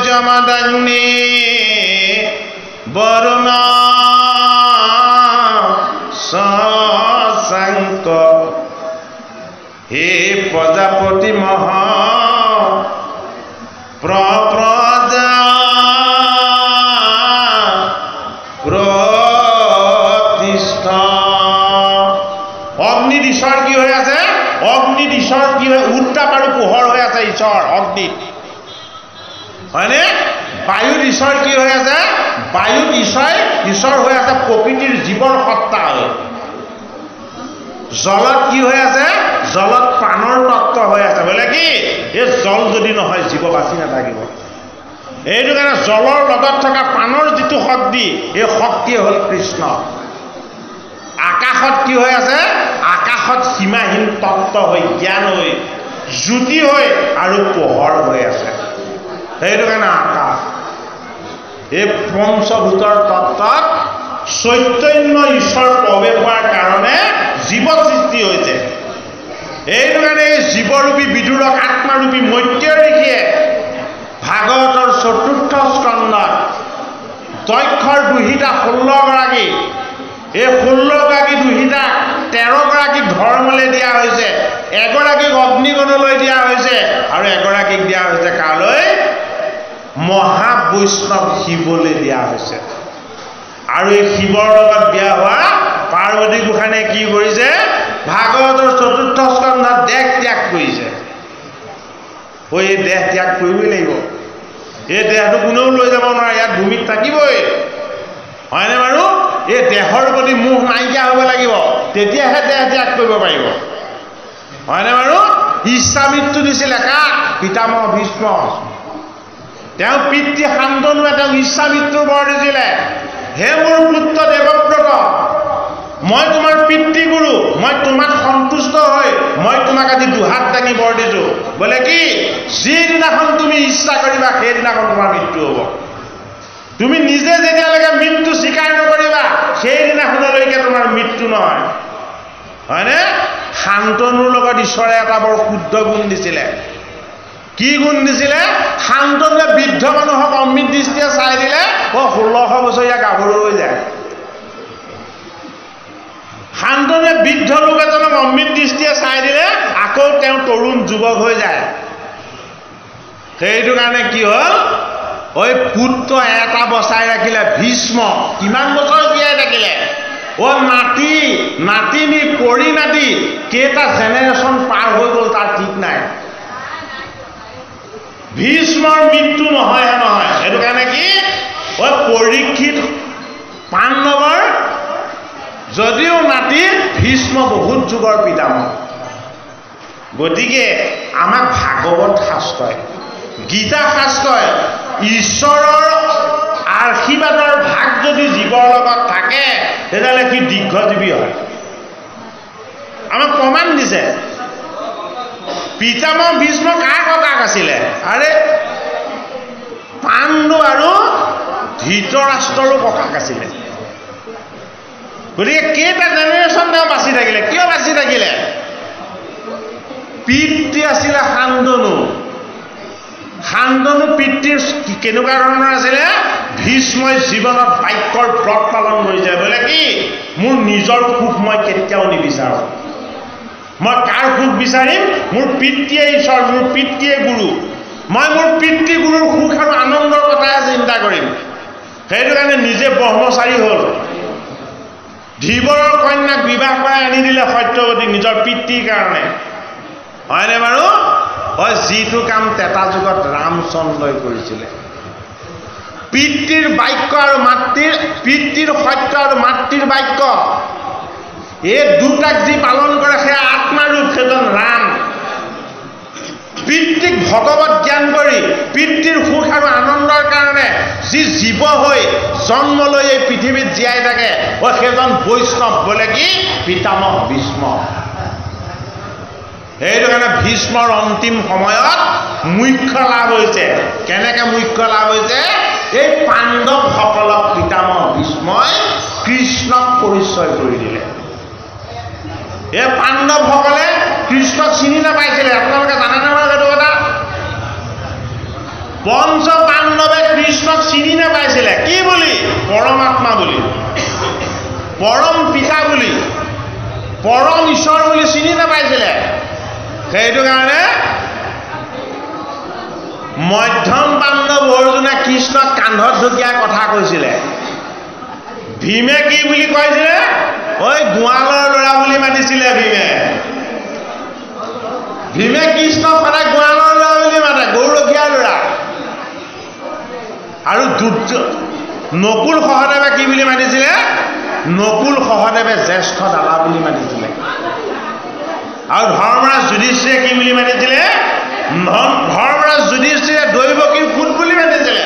যমদগ্নি বৰুণ শশাঙ্ক হে প্ৰজাপতি মহ প্ৰজা প্ৰতিষ্ঠা। অগ্নিত ঈশ্বৰ কি হৈ আছে? অগ্নিত ঈশ্বৰ কি হয়? উত্তাপ আৰু পোহৰ হৈ আছে ঈশ্বৰ অগ্নিত, হয়নে? বায়ুত ঈশ্বৰ কি হৈ আছে? বায়ুত ঈশ্বৰ হৈ আছে প্ৰকৃতিৰ জীৱৰ সত্তা হৈ। জলত কি হৈ আছে? জলত প্ৰাণৰ তত্ত্ব হৈ আছে। বোলে কি? এই জল যদি নহয় জীৱ বাচি নাথাকিব। এইটো কাৰণে জলৰ লগত থকা প্ৰাণৰ যিটো শক্তি, এই শক্তিয়ে হ'ল কৃষ্ণ। আকাশত কি হৈ আছে? আকাশত সীমাহীন তত্ত্ব হৈ জ্ঞান হৈ জ্যোতি হৈ আৰু পোহৰ হৈ আছে সেইটো কাৰণে আকাশ এই পঞ্চভূতৰ তত্ত্বত চৈতন্য ঈশ্বৰ প্ৰৱেশ হোৱাৰ কাৰণে জীৱ সৃষ্টি হৈছে এইটো কাৰণে এই জীৱৰূপী বিদুৰক আত্মাৰূপী মৈত্য ঋষিয়ে ভাগৱতৰ ৪ৰ্থ স্কন্ধত দক্ষৰ দুহিতা 16 গৰাকী এই 16 গৰাকী দুহিতা 13 গৰাকীক ধৰ্মলৈ দিয়া হৈছে এগৰাকীক অগ্নিগণলৈ দিয়া হৈছে আৰু এগৰাকীক দিয়া হৈছে কালৈ মহাবৈষ্ণৱ শিৱলৈ দিয়া হৈছে আৰু এই শিৱৰ লগত বিয়া হোৱা পাৰ্বতী গোসাঁনীয়ে কি কৰিছে ভাগৱতৰ ৪ৰ্থ স্কন্ধত দেহ ত্যাগ কৰিছে এই দেহ ত্যাগ কৰিবই লাগিব এই দেহটো কোনেও লৈ যাব নোৱাৰে ইয়াত ভূমিত থাকিবই হয়নে বাৰু এই দেহৰ প্ৰতি মোহ নাইকিয়া হ'ব লাগিব তেতিয়াহে দেহ ত্যাগ কৰিব পাৰিব হয়নে বাৰু ইচ্ছা মৃত্যু দিছিলে কাক পিতামহ ভীষ্ম তেওঁ পিতৃ শান্তনুৱে তেওঁক ইচ্ছা মৃত্যুৰ বৰ দিছিলে হে মোৰ পুত্ৰ দেৱব্ৰত মই তোমাৰ পিতৃগুৰু মই তোমাক সন্তুষ্ট হৈ মই তোমাক আজি দুহাত দাঙি বৰ দিছোঁ বোলে কি যিদিনাখন তুমি ইচ্ছা কৰিবা সেইদিনাখন তোমাৰ মৃত্যু হ'ব তুমি নিজে যেতিয়ালৈকে মৃত্যু স্বীকাৰ নকৰিবা সেইদিনাখনলৈকে তোমাৰ মৃত্যু নহয় হয়নে শান্তনুৰ লগত ঈশ্বৰে এটা বৰ শুদ্ধ গুণ দিছিলে কি গুণ দিছিলে শান্তনুৱে বৃদ্ধ মানুহক অমৃত দৃষ্টিয়ে চাই দিলে 1600 বছৰীয়া গাভৰু হৈ যায় শান্তনুৱে বৃদ্ধ লোক এজনক অমৃত দৃষ্টিয়ে চাই দিলে আকৌ তেওঁ তৰুণ যুৱক হৈ যায় সেইটো কাৰণে কি হ'ল ঐ পুত্ৰ এটা বচাই ৰাখিলে ভীষ্ম কিমান বছৰ জীয়াই থাকিলে নাতি নাতিনী পৰিণাতি কেইটা জেনেৰেশ্যন পাৰ হৈ গ'ল তাৰ ঠিক নাই ভীষ্মৰ মৃত্যু নহয় সেইটো কাৰণে কি পৰীক্ষিত পাণ্ডৱৰ যদিও নাতি ভীষ্ম বহুত যুগৰ পিতামহ গতিকে আমাক ভাগৱত শাস্ত্ৰই গীতা শাস্ত্ৰই ঈশ্বৰৰ আশীৰ্বাদৰ ভাগ যদি জীৱৰ লগত থাকে তেতিয়াহ'লে কি দীৰ্ঘজীৱী হয় আমাক প্ৰমাণ দিছে পিতামহ ভীষ্ম কাৰ ককাক আছিলে আৰে পাণ্ডু আৰু ধৃতৰাষ্ট্ৰৰো ককাক আছিলে গতিকে কেইটা জেনেৰেশ্যন তেওঁ বাচি থাকিলে কিয় বাচি থাকিলে পিতৃ আছিলে শান্তনু পিতৃৰ কেনেকুৱা ধৰণৰ আছিলে ভীষ্মই জীৱনত বাক্যৰ ব্ৰত পালন কৰিছে বোলে কি মোৰ নিজৰ সুখ মই কেতিয়াও নিবিচাৰোঁ মই কাৰ সুখ বিচাৰিম মোৰ পিতৃয়ে ঈশ্বৰ মোৰ পিতৃয়ে গুৰু মই মোৰ পিতৃ গুৰুৰ সুখ আৰু আনন্দৰ কথাহে চিন্তা কৰিম সেইটো কাৰণে নিজে ব্ৰহ্মচাৰী হ'ল ধীবৰৰ কন্যাক বিবাহ কৰাই আনি দিলে সত্যৱতী নিজৰ পিতৃৰ কাৰণে হয়নে বাৰু যিটো কাম তেতা যুগত ৰামচন্দ্ৰই কৰিছিলে পিতৃৰ বাক্য আৰু পিতৃৰ সত্য আৰু মাতৃৰ বাক্য এই দুটাক যি পালন কৰে সেয়া আত্মাৰূপ সেইজন ৰাম পিতৃক ভগৱত জ্ঞান কৰি পিতৃৰ সুখ আৰু আনন্দৰ কাৰণে যি জীৱ হৈ জন্ম লৈ এই পৃথিৱীত জীয়াই থাকে সেইজন বৈষ্ণৱ বোলে কি পিতামহ ভীষ্ম সেইটো কাৰণে ভীষ্মৰ অন্তিম সময়ত মুখ্য লাভ হৈছে কেনেকে মুখ্য লাভ হৈছে এই পাণ্ডৱসকলক পিতামহ ভীষ্মই কৃষ্ণক পৰিচয় কৰি দিলে এই পাণ্ডৱসকলে কৃষ্ণক চিনি নাপাইছিলে আপোনালোকে জানেনে বাৰু সেইটো কথা পঞ্চ পাণ্ডৱে কৃষ্ণক চিনি নাপাইছিলে কি বুলি পৰমাত্মা বুলি পৰম পিতা বুলি পৰম ঈশ্বৰ বুলি চিনি নাপাইছিলে সেইটো কাৰণে মধ্যম পাণ্ডৱ অৰ্জুনে কৃষ্ণক কান্ধত ঢকিয়াই কথা কৈছিলে ভীমে কি বুলি কৈছিলে গোৱালৰ ল'ৰা বুলি মাতিছিলে ভীমে কৃষ্ণক সদায় গোৱালৰ ল'ৰা বুলি মাতে গৌৰখীয়া ল'ৰা আৰু নকুল সহদেৱে কি বুলি মাতিছিলে নকুল সহদেৱে জ্যেষ্ঠ দাদা বুলি মাতিছিলে আৰু ধৰ্মৰাজ যুধিষ্ঠিৰে কি বুলি মাতিছিলে ধৰ্মৰাজ যুধিষ্ঠিৰে দৈৱকীৰ ফুট বুলি মাতিছিলে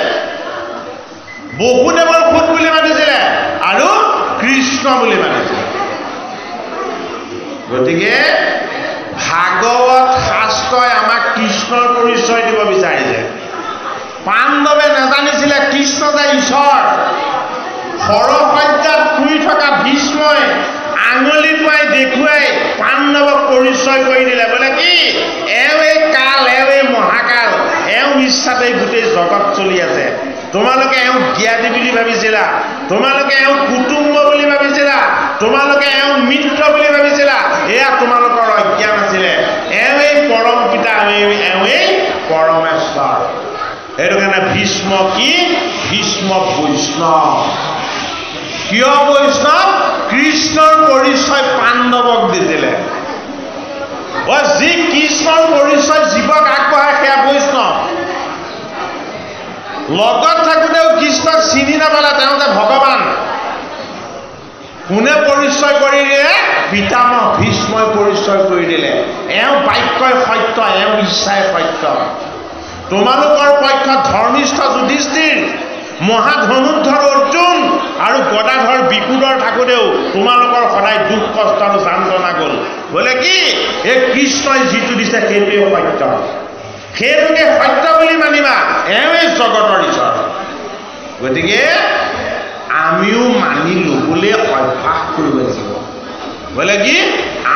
বসুদেৱৰ ফুট বুলি মাতিছিলে আৰু কৃষ্ণ বুলি মাতিছিলে গতিকে ভাগৱত শাস্ত্ৰই আমাক কৃষ্ণৰ পৰিচয় দিব বিচাৰিছে। পাণ্ডৱে নাজানিছিলে কৃষ্ণ যে ঈশ্বৰ। সৰসজ্ঞাত শুই থকা ভীষ্মই আঙুলি টুৱাই দেখুৱাই পাণ্ডৱক পৰিচয় কৰি দিলে। বোলে কি এওঁ এই কাল, এওঁ এই মহাকাল, এওঁ ইচ্ছাতে গোটেই জগত চলি আছে। তোমালোকে এওঁ জ্ঞাতি বুলি ভাবিছিলা, তোমালোকে এওঁ কুটুম্ব বুলি ভাবিছিলা, তোমালোকে এওঁ মিত্ৰ বুলি ভাবিছিলা, এয়া তোমালোকৰ অজ্ঞান আছিলে। এওঁ এই পৰম পিতা, এওঁ এই পৰমেশ্বৰ। সেইটো কাৰণে ভীষ্ম কি? ভীষ্ম বৈষ্ণৱ। কিয় বৈষ্ণৱ? কৃষ্ণৰ পৰিচয় পাণ্ডৱক দিছিলে। যি কৃষ্ণৰ পৰিচয় জীৱক আগবঢ়ায় সেয়া বৈষ্ণৱ। লগত থাকোঁতেও কৃষ্ণক চিনি নাপালে, তেওঁ যে ভগৱান। কোনে পৰিচয় কৰি দিলে? পিতামহ ভীষ্মই পৰিচয় কৰি দিলে। এওঁ বাক্যই সত্য, এওঁ ইচ্ছাই সত্য। তোমালোকৰ পক্ষত ধৰ্মিষ্ঠ যুধিষ্ঠিৰ, মহাধনুৰ্ধৰ অৰ্জুন আৰু গদাধৰ বিকুদৰ থাকোঁতেও তোমালোকৰ সদায় দুখ কষ্ট আৰু যান্ত্ৰণা গ'ল। বোলে কি এই কৃষ্ণই যিটো দিছে সেইটোৱে সত্য, সেইটোকে সত্য বুলি মানিবা। এওঁৱেই জগতৰ ঈশ্বৰ। গতিকে আমিও মানি ল'বলৈ অভ্যাস কৰিব লাগিব। বোলে কি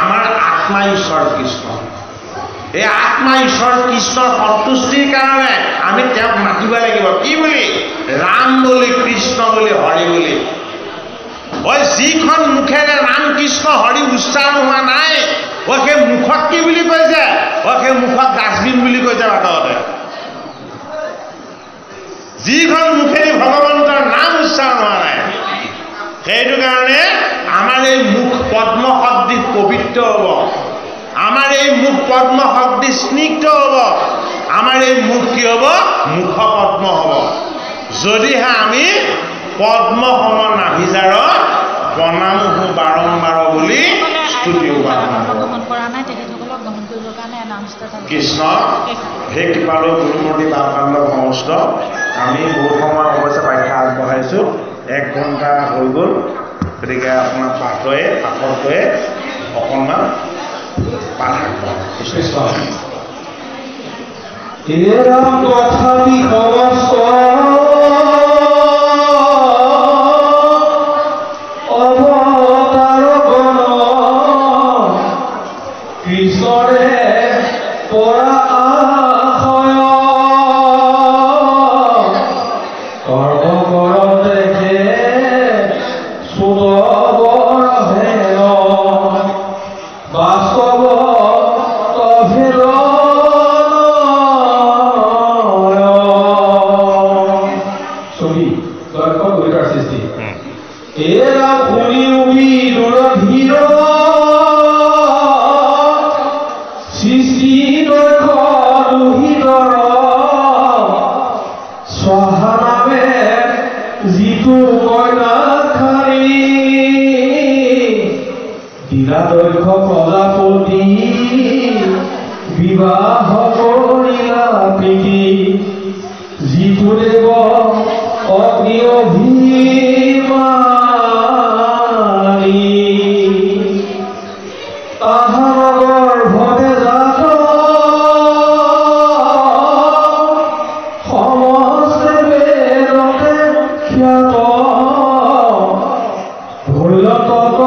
আমাৰ আত্মা ঈশ্বৰ কৃষ্ণ। এই আত্মা ঈশ্বৰ কৃষ্ণৰ সন্তুষ্টিৰ কাৰণে আমি তেওঁক মাতিব লাগিব। কি বুলি? ৰাম বুলি, কৃষ্ণ বুলি, হৰি বুলি। যিখন মুখেৰে ৰাম কৃষ্ণ হৰি উচ্চাৰণ হোৱা নাই, সেই মুখত কি বুলি কৈছে? সেই মুখত ডাষ্টবিন বুলি কৈছে ভাগৱতে। যিখন মুখেদি ভগৱন্তৰ নাম উচ্চাৰণ হোৱা নাই, সেইটো কাৰণে আমাৰ এই মুখ পদ্ম সদৃশ পবিত্ৰ হ'ব। আমাৰ এই মুখ পদ্ম সদৃশ স্নিগ্ধ হ'ব। আমাৰ এই মুখ কি হ'ব? মুখ পদ্ম হ'ব। যদিহে আমি পদ্ম সম নাভিজাৰত প্ৰণামহো বাৰম্বাৰ বুলি স্তুতি কৃষ্ণ হে কৃপালু গুৰুমূৰ্তি বাপাণ্ডৱ সমস্ত। আমি বহুত সময় অৱশ্যে ব্যাখ্যা আগবঢ়াইছোঁ, 1 ঘণ্টা হৈ গ'ল। গতিকে আপোনাৰ পাঠৰটোৱে অকণমান পাঠ কৃষ্ণৰে পৰা প্ৰজাপতি বিবাহ কৰিলা প্ৰীতি, যিটো দেৱ অগ্নি অভিমানী, তাহাৰ গৰ্ভতে জাত সমস্তে বেদতে খ্যাত, ভৈৰতক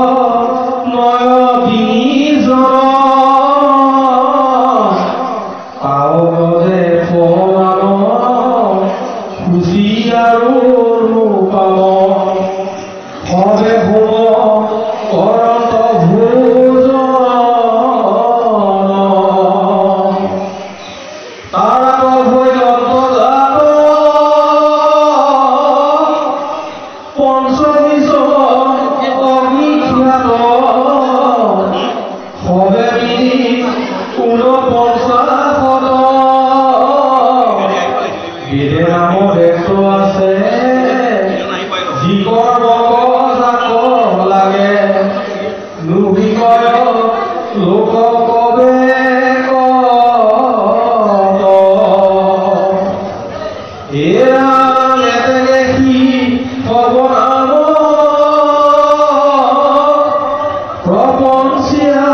প্ৰপঞ্চিয়া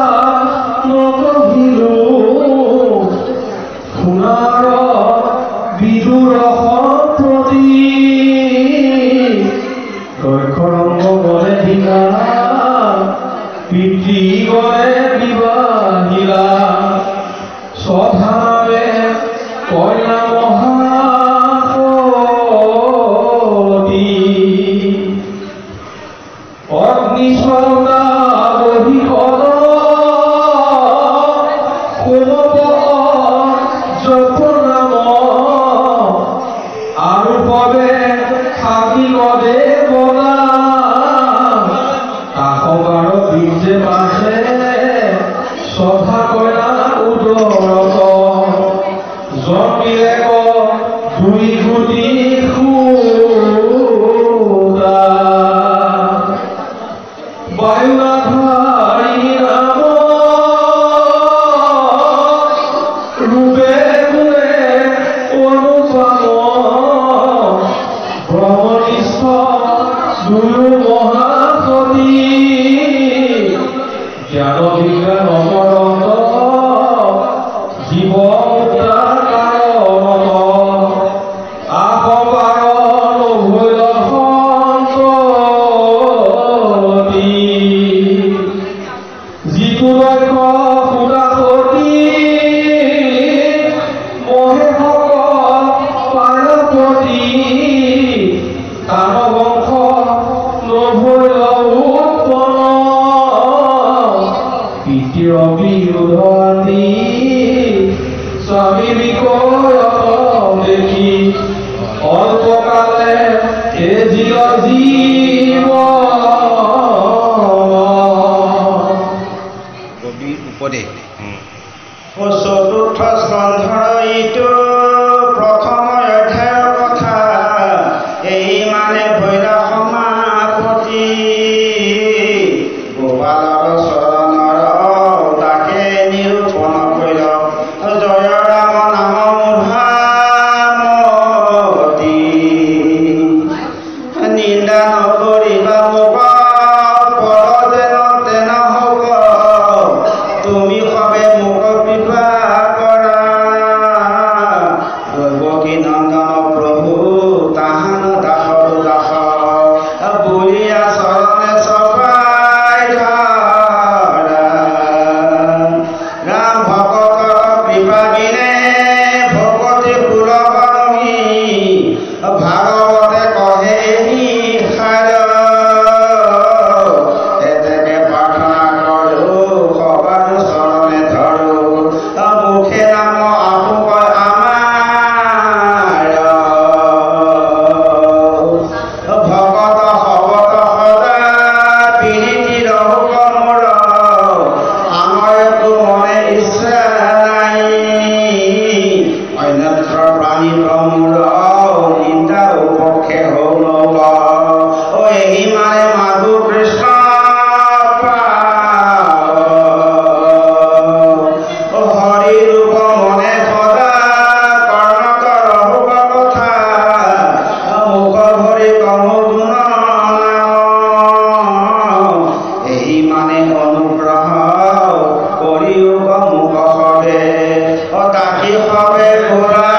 আহিলে নজৰত জীৱ উদ্ধাৰ কাৰণত আহবায়ন ভৈল সন্ততি যিটো লক্ষ্য সুদাপতি মহেশক পাৰ্বতী দানবংশ নভৈল উৎপন্ন পিতৃৰ বিৰোধী স্বামী বিষয়ক দেখি অল্পকালে তেজিল জীৱ কবি উপদেশ চতুৰ্থ স্কন্ধৰ এইটো প্ৰথম অধ্যায়ৰ কথা এই মানে ভৈল সমাপতি গোপালৰ চৰণৰ তাকে নিৰূপণ কৰিল জয় ৰাম নাম মূঢ়ামতি নিন্দা নকৰিবা মোক পদ যেন তেন হ'ব তুমি সবে মোক কৃপা কৰা দৈৱকী নন্দন প্ৰভু তাহান দাসৰ দাস বুলিয়া চৰণে চপাই ধৰা ৰাম ভকতৰ কৃপা বিনে ভকতি সুলভী ভাগৱতে কহে নিশাৰ এতেকে প্ৰাৰ্থনা কৰো সবাৰ চৰণে ধৰো মুখে নাম আপু কয় আমাৰ ভকত সবত সদা পিৰিতি ৰহুক মোৰ আমাৰ একো মনে ইচ্ছা নাই অন্যত্ৰ প্ৰাণী মোৰ নিন্দা উপক্ষে হল এই মানে মাধু কৃষ্ণ হৰি ৰূপ মনে সদা কৰ্ণক ৰহুক কথা মুখ ভৰি কমু গুণ এই মানে অনুগ্ৰহ কৰিও মুখ সবে তাকি সবে পুৰা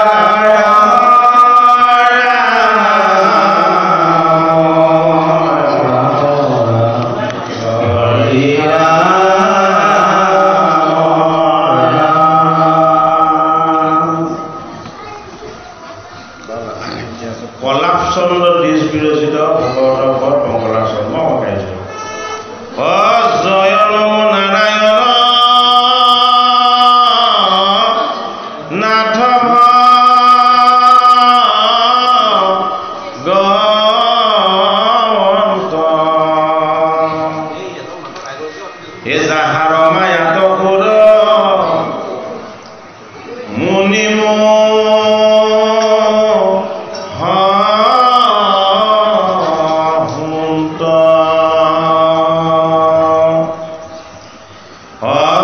কলাপ চন্দ্ৰ দ্বিজ বিৰচিত ভগৱতৰ ওপৰত মংগলাৰ চন্দ্ৰ গাইছো জয় নম নাৰায়ণ নাথ ভগৱন্ত এ যাহাৰ মায়াত পুৰ মুনি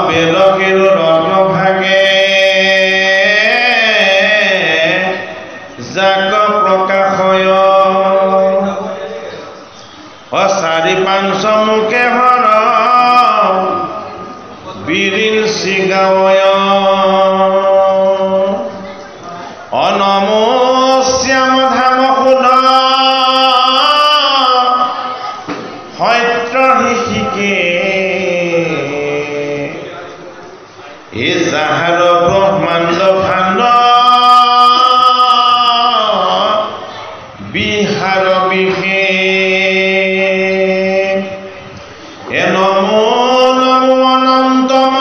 বেদকেৰ ৰত্ন ভাগে যাক প্ৰকাশয় চাৰি পাঁচ মুখে হৰ বীৰিন সিগাওয় অনম শ্যাম ধাম সুদ সত্য শিশিকে এ যাহাৰ ব্ৰহ্মাণ্ড ভাণ্ড বিহাৰ বিশেষ এ নমো নমো অনন্তম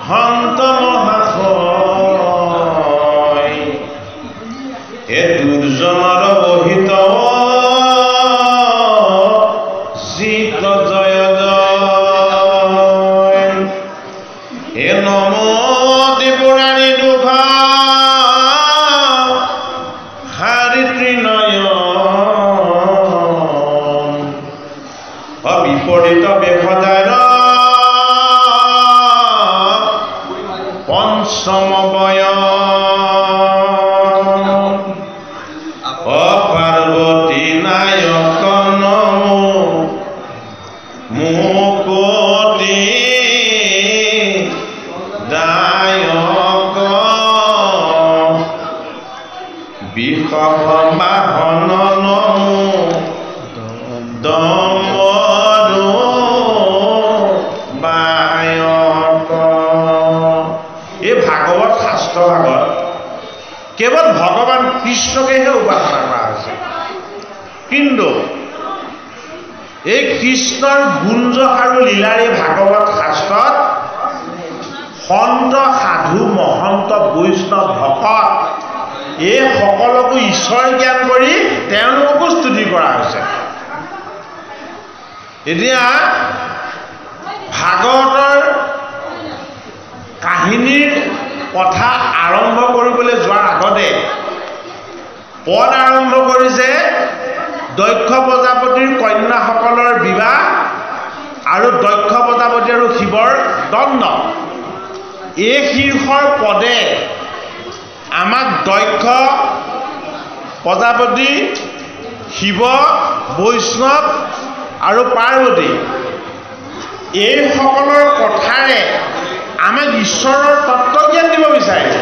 হন্ত মহাশয় এ দুৰ্জনৰ বহিত জিত জয় জয় এ নম কোটি দায়ক বিষভ বাহন নমো দমৰু বায়ক। এই ভাগৱত শাস্ত্ৰ ভাগত কেৱল ভগৱান কৃষ্ণকেহে উপাসনা কৰা হৈছে, কিন্তু এই কৃষ্ণৰ গুঞ্জ আৰু লীলাৰ এই ভাগৱত শাস্ত্ৰত সন্ত সাধু মহন্ত বৈষ্ণৱ ভকত এই সকলকো ঈশ্বৰ জ্ঞান কৰি তেওঁলোককো স্তুতি কৰা হৈছে। এতিয়া ভাগৱতৰ কাহিনীৰ কথা আৰম্ভ কৰিবলৈ যোৱাৰ আগতে পদ আৰম্ভ কৰিছে দক্ষ প্ৰজাপতিৰ কন্যাসকলৰ বিবাহ আৰু দক্ষ প্ৰজাপতি আৰু শিৱৰ দণ্ড। এই শীৰ্ষৰ পদে আমাক দক্ষ প্ৰজাপতি, শিৱ, বৈষ্ণৱ আৰু পাৰ্বতী এইসকলৰ কথাৰে আমাক ঈশ্বৰৰ তত্ত্বজ্ঞান দিব বিচাৰিছে,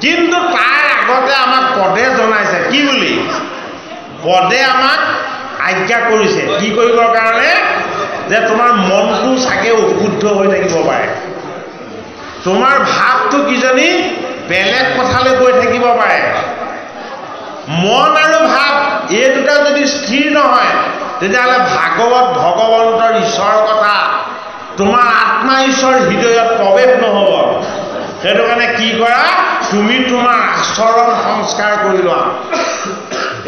কিন্তু তাৰ আগতে আমাক পদে জনাইছে কি বুলি? পদে আমাক আজ্ঞা কৰিছে কি কৰিবৰ কাৰণে? যে তোমাৰ মনটো চাগে অশুদ্ধ হৈ থাকিব পাৰে, তোমাৰ ভাৱটো কিজানি বেলেগ কথালৈ গৈ থাকিব পাৰে। মন আৰু ভাৱ এই দুটা যদি স্থিৰ নহয়, তেতিয়াহ'লে ভাগৱত ভগৱন্তৰ ঈশ্বৰৰ কথা তোমাৰ আত্মা ঈশ্বৰ হৃদয়ত প্ৰৱেশ নহ'ব। সেইটো কাৰণে কি কৰা? তুমি তোমাৰ আচৰণ সংস্কাৰ কৰি লোৱা।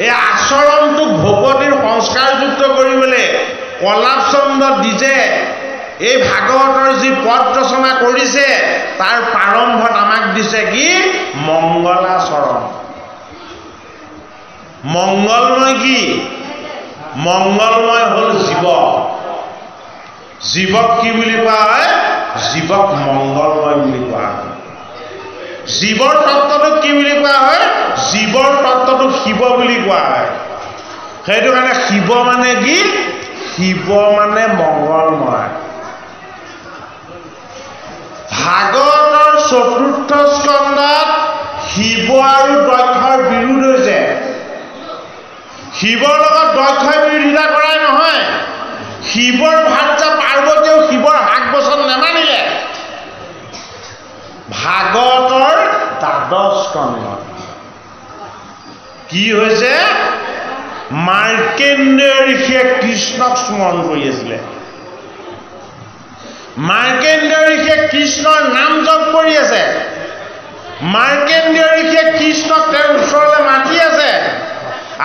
এই আচৰণটোক ভকতিৰ সংস্কাৰযুক্ত কৰিবলৈ প্ৰহ্লাদ চন্দ্ৰ দ্বিজে এই ভাগৱতৰ যি পদ ৰচনা কৰিছে তাৰ প্ৰাৰম্ভত আমাক দিছে কি? মংগলাচৰণ। মংগলময় কি? মংগলময় হ'ল জীৱ। জীৱক কি বুলি কোৱা হয়? জীৱক মংগলময় বুলি কোৱা হয়। জীৱৰ তত্ত্বটোক কি বুলি কোৱা হয়? জীৱৰ তত্ত্বটোক শিৱ বুলি কোৱা হয়। সেইটো কাৰণে শিৱ মানে কি? শিৱ মানে মংগলময়। ভাগৱতৰ চতুৰ্থ স্কন্ধত শিৱ আৰু দক্ষৰ বিৰোধ হৈছে। শিৱৰ লগত দক্ষই বিৰোধিতা কৰাই নহয়, শিৱৰ ভাৰ্যা পাৰ্বতীয়েও শিৱৰ হাক বচন নেমানিলে। ভাগৱতৰ দ্বাদশ স্কন্ধত কি হৈছে? মাৰ্কেন্দ্ৰেয় ঋষিয়ে কৃষ্ণক স্মৰণ কৰি আছিলে। মাৰ্কেন্দ্ৰেয় ঋষিয়ে কৃষ্ণৰ নাম জপ কৰি আছে। মাৰ্কেন্দ্ৰেয় ঋষিয়ে কৃষ্ণক তেওঁৰ ওচৰলৈ মাতি আছে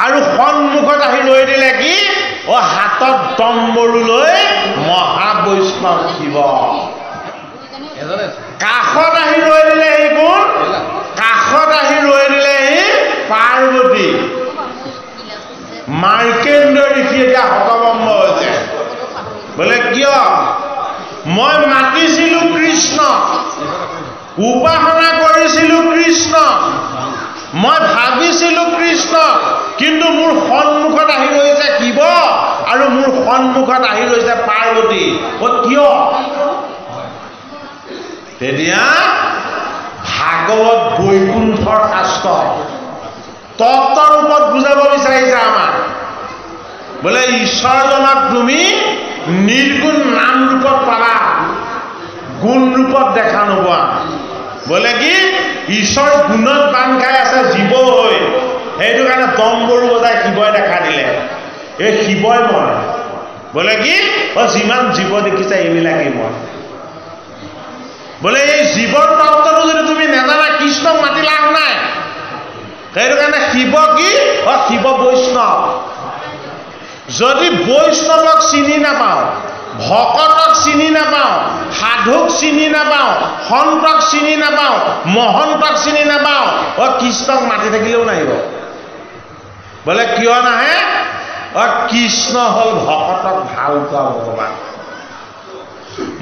আৰু সন্মুখত আহি ৰৈ দিলে কি? হাতত তম্বৰু লৈ মহাবৈষ্ণৱ শিৱ। কাষত আহি ৰৈ দিলেহি কোন? কাষত আহি ৰৈ দিলেহি পাৰ্বতী। মাৰ্কেন্দ্ৰেয় ঋষি এতিয়া হতভম্ব হৈছে। বোলে কিয়? মই মাতিছিলো কৃষ্ণ, উপাসনা কৰিছিলো কৃষ্ণ, মই ভাবিছিলো কৃষ্ণ, কিন্তু মোৰ সন্মুখত আহি ৰৈছে শিৱ আৰু মোৰ সন্মুখত আহি ৰৈছে পাৰ্বতী। কিয়? তেতিয়া ভাগৱত বৈকুণ্ঠৰ শাস্ত্ৰ তত্ত্বৰ ওপৰত বুজাব বিচাৰিছে আমাক। বোলে ঈশ্বৰজনক তুমি নিৰ্গুণ নাম ৰূপত পাবা, গুণ ৰূপত দেখা নোপোৱা। বোলে কি? ঈশ্বৰ গুণত বান্ধ খাই আছে জীৱ হৈ, সেইটো কাৰণে তম্বৰু বজাই শিৱই দেখা দিলে। এই শিৱই মই। বোলে কি? যিমান জীৱ দেখিছে এইবিলাকেই মই। বোলে এই জীৱৰ তত্ত্বটো যদি তুমি নেজানা, কৃষ্ণক মাতি লাভ নাই। সেইটো কাৰণে শিৱ কি? শিৱ বৈষ্ণৱ। যদি বৈষ্ণৱক চিনি নাপাওঁ, ভকতক চিনি নাপাওঁ, সাধুক চিনি নাপাওঁ, সন্তক চিনি নাপাওঁ, মহন্তক চিনি নাপাওঁ, কৃষ্ণক মাতি থাকিলেও নাহিব। বোলে কিয় নাহে? কৃষ্ণ হ'ল ভকতক ভাল পোৱা ভগৱান।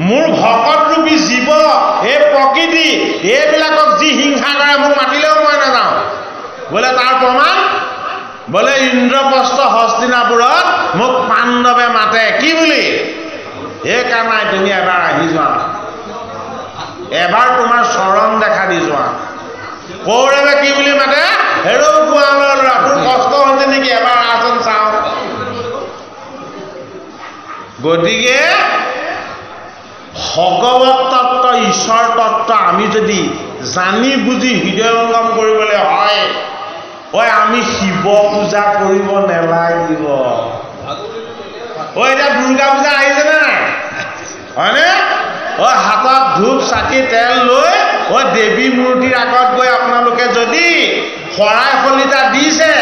মোৰ ভকত ৰূপী জীৱ, এই প্ৰকৃতি, এইবিলাকক যি হিংসা কৰে মোক মাতিলেও মই নাযাওঁ। বোলে তাৰ প্ৰমাণ? বোলে ইন্দ্ৰপ্ৰস্থ হস্তিনাপুৰত মোক পাণ্ডৱে মাতে কি বুলি? হে কানাই তুমি এবাৰ আহি যোৱা এবাৰ তোমাৰ চৰণ দেখা দি যোৱা কৌৰৱে কি বুলি মাতে হেৰৌ গোৱালৰ ল'ৰা তোৰ কষ্ট হৈছে নেকি এবাৰ আচোন চাওঁ গতিকে ভগৱত তত্ত্ব ঈশ্বৰ তত্ত্ব আমি যদি জানি বুজি হৃদয়ঙ্গম কৰিবলৈ হয় আমি শিৱ পূজা কৰিব নেলাগিব এতিয়া দুৰ্গা পূজা আহিছে নে নাই হয়নে হাতত ধূপ চাকি তেল লৈ দেৱী মূৰ্তিৰ আগত গৈ আপোনালোকে যদি শৰাই শলিতা দিছে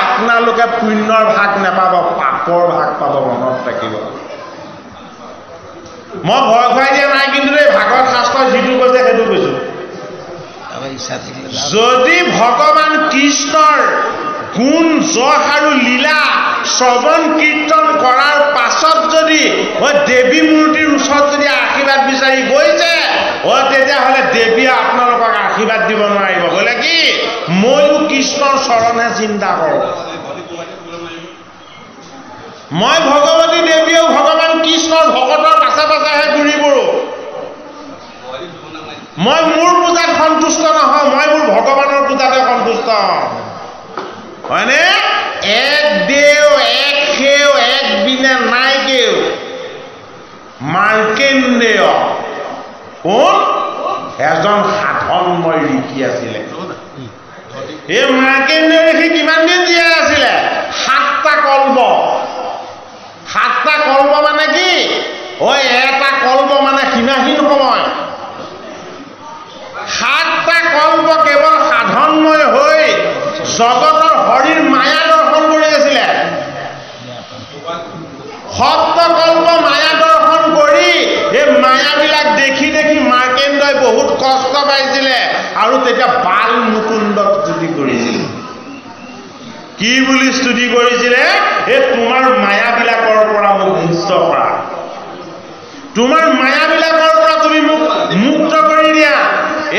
আপোনালোকে পুণ্যৰ ভাগ নেপাব পাপৰ ভাগ পাব মনত ৰাখিব মই ভয় খুৱাই দিয়া নাই কিন্তু এই ভাগৱত শাস্ত্ৰত যিটো কৈছে সেইটো কৈছো যদি ভগৱান কৃষ্ণৰ গুণ যশ আৰু লীলা শ্ৰৱণ কীৰ্তন কৰাৰ পাছত যদি দেৱী মূৰ্তিৰ ওচৰত যদি আশীৰ্বাদ বিচাৰি গৈছে তেতিয়াহ'লে দেৱীয়ে আপোনালোকক আশীৰ্বাদ দিব নোৱাৰিব বোলে কি ময়ো কৃষ্ণৰ চৰণহে চিন্তা কৰোঁ মই ভগৱতী দেৱীয়েও ভগৱান কৃষ্ণৰ ভকতৰ পাছে পাছেহে ঘূৰি ফুৰোঁ মই মোৰ পূজাত সন্তুষ্ট নহয় মই মোৰ ভগৱানৰ পূজাতে সন্তুষ্ট হয়নে এক দেও এক সেও এক বিনে নাই কেও মাৰ্কেন্দেয় কোন এজন সাধনময় ঋষি আছিলে এই মাৰ্কেন্দেয় ঋষি কিমান দিন জীয়াই আছিলে 7টা কল্প 7টা কল্প মানে কি এটা কল্প মানে সীমাহীন সময় 7টা কল্প কেৱল সাধনময় হৈ জগতৰ হৰিৰ মায়া দৰ্শন কৰি আছিলে 7 কল্প মায়া দৰ্শন কৰি এই মায়াবিলাক দেখি দেখি মাৰ্কেন্দ্ৰই বহুত কষ্ট পাইছিলে আৰু তেতিয়া বাল মুকুন্দক স্তুতি কৰিছিল কি বুলি স্তুতি কৰিছিলে তোমাৰ মায়াবিলাকৰ পৰা মোক মুক্ত কৰা তোমাৰ মায়াবিলাকৰ পৰা তুমি মোক মুক্ত কৰি দিয়া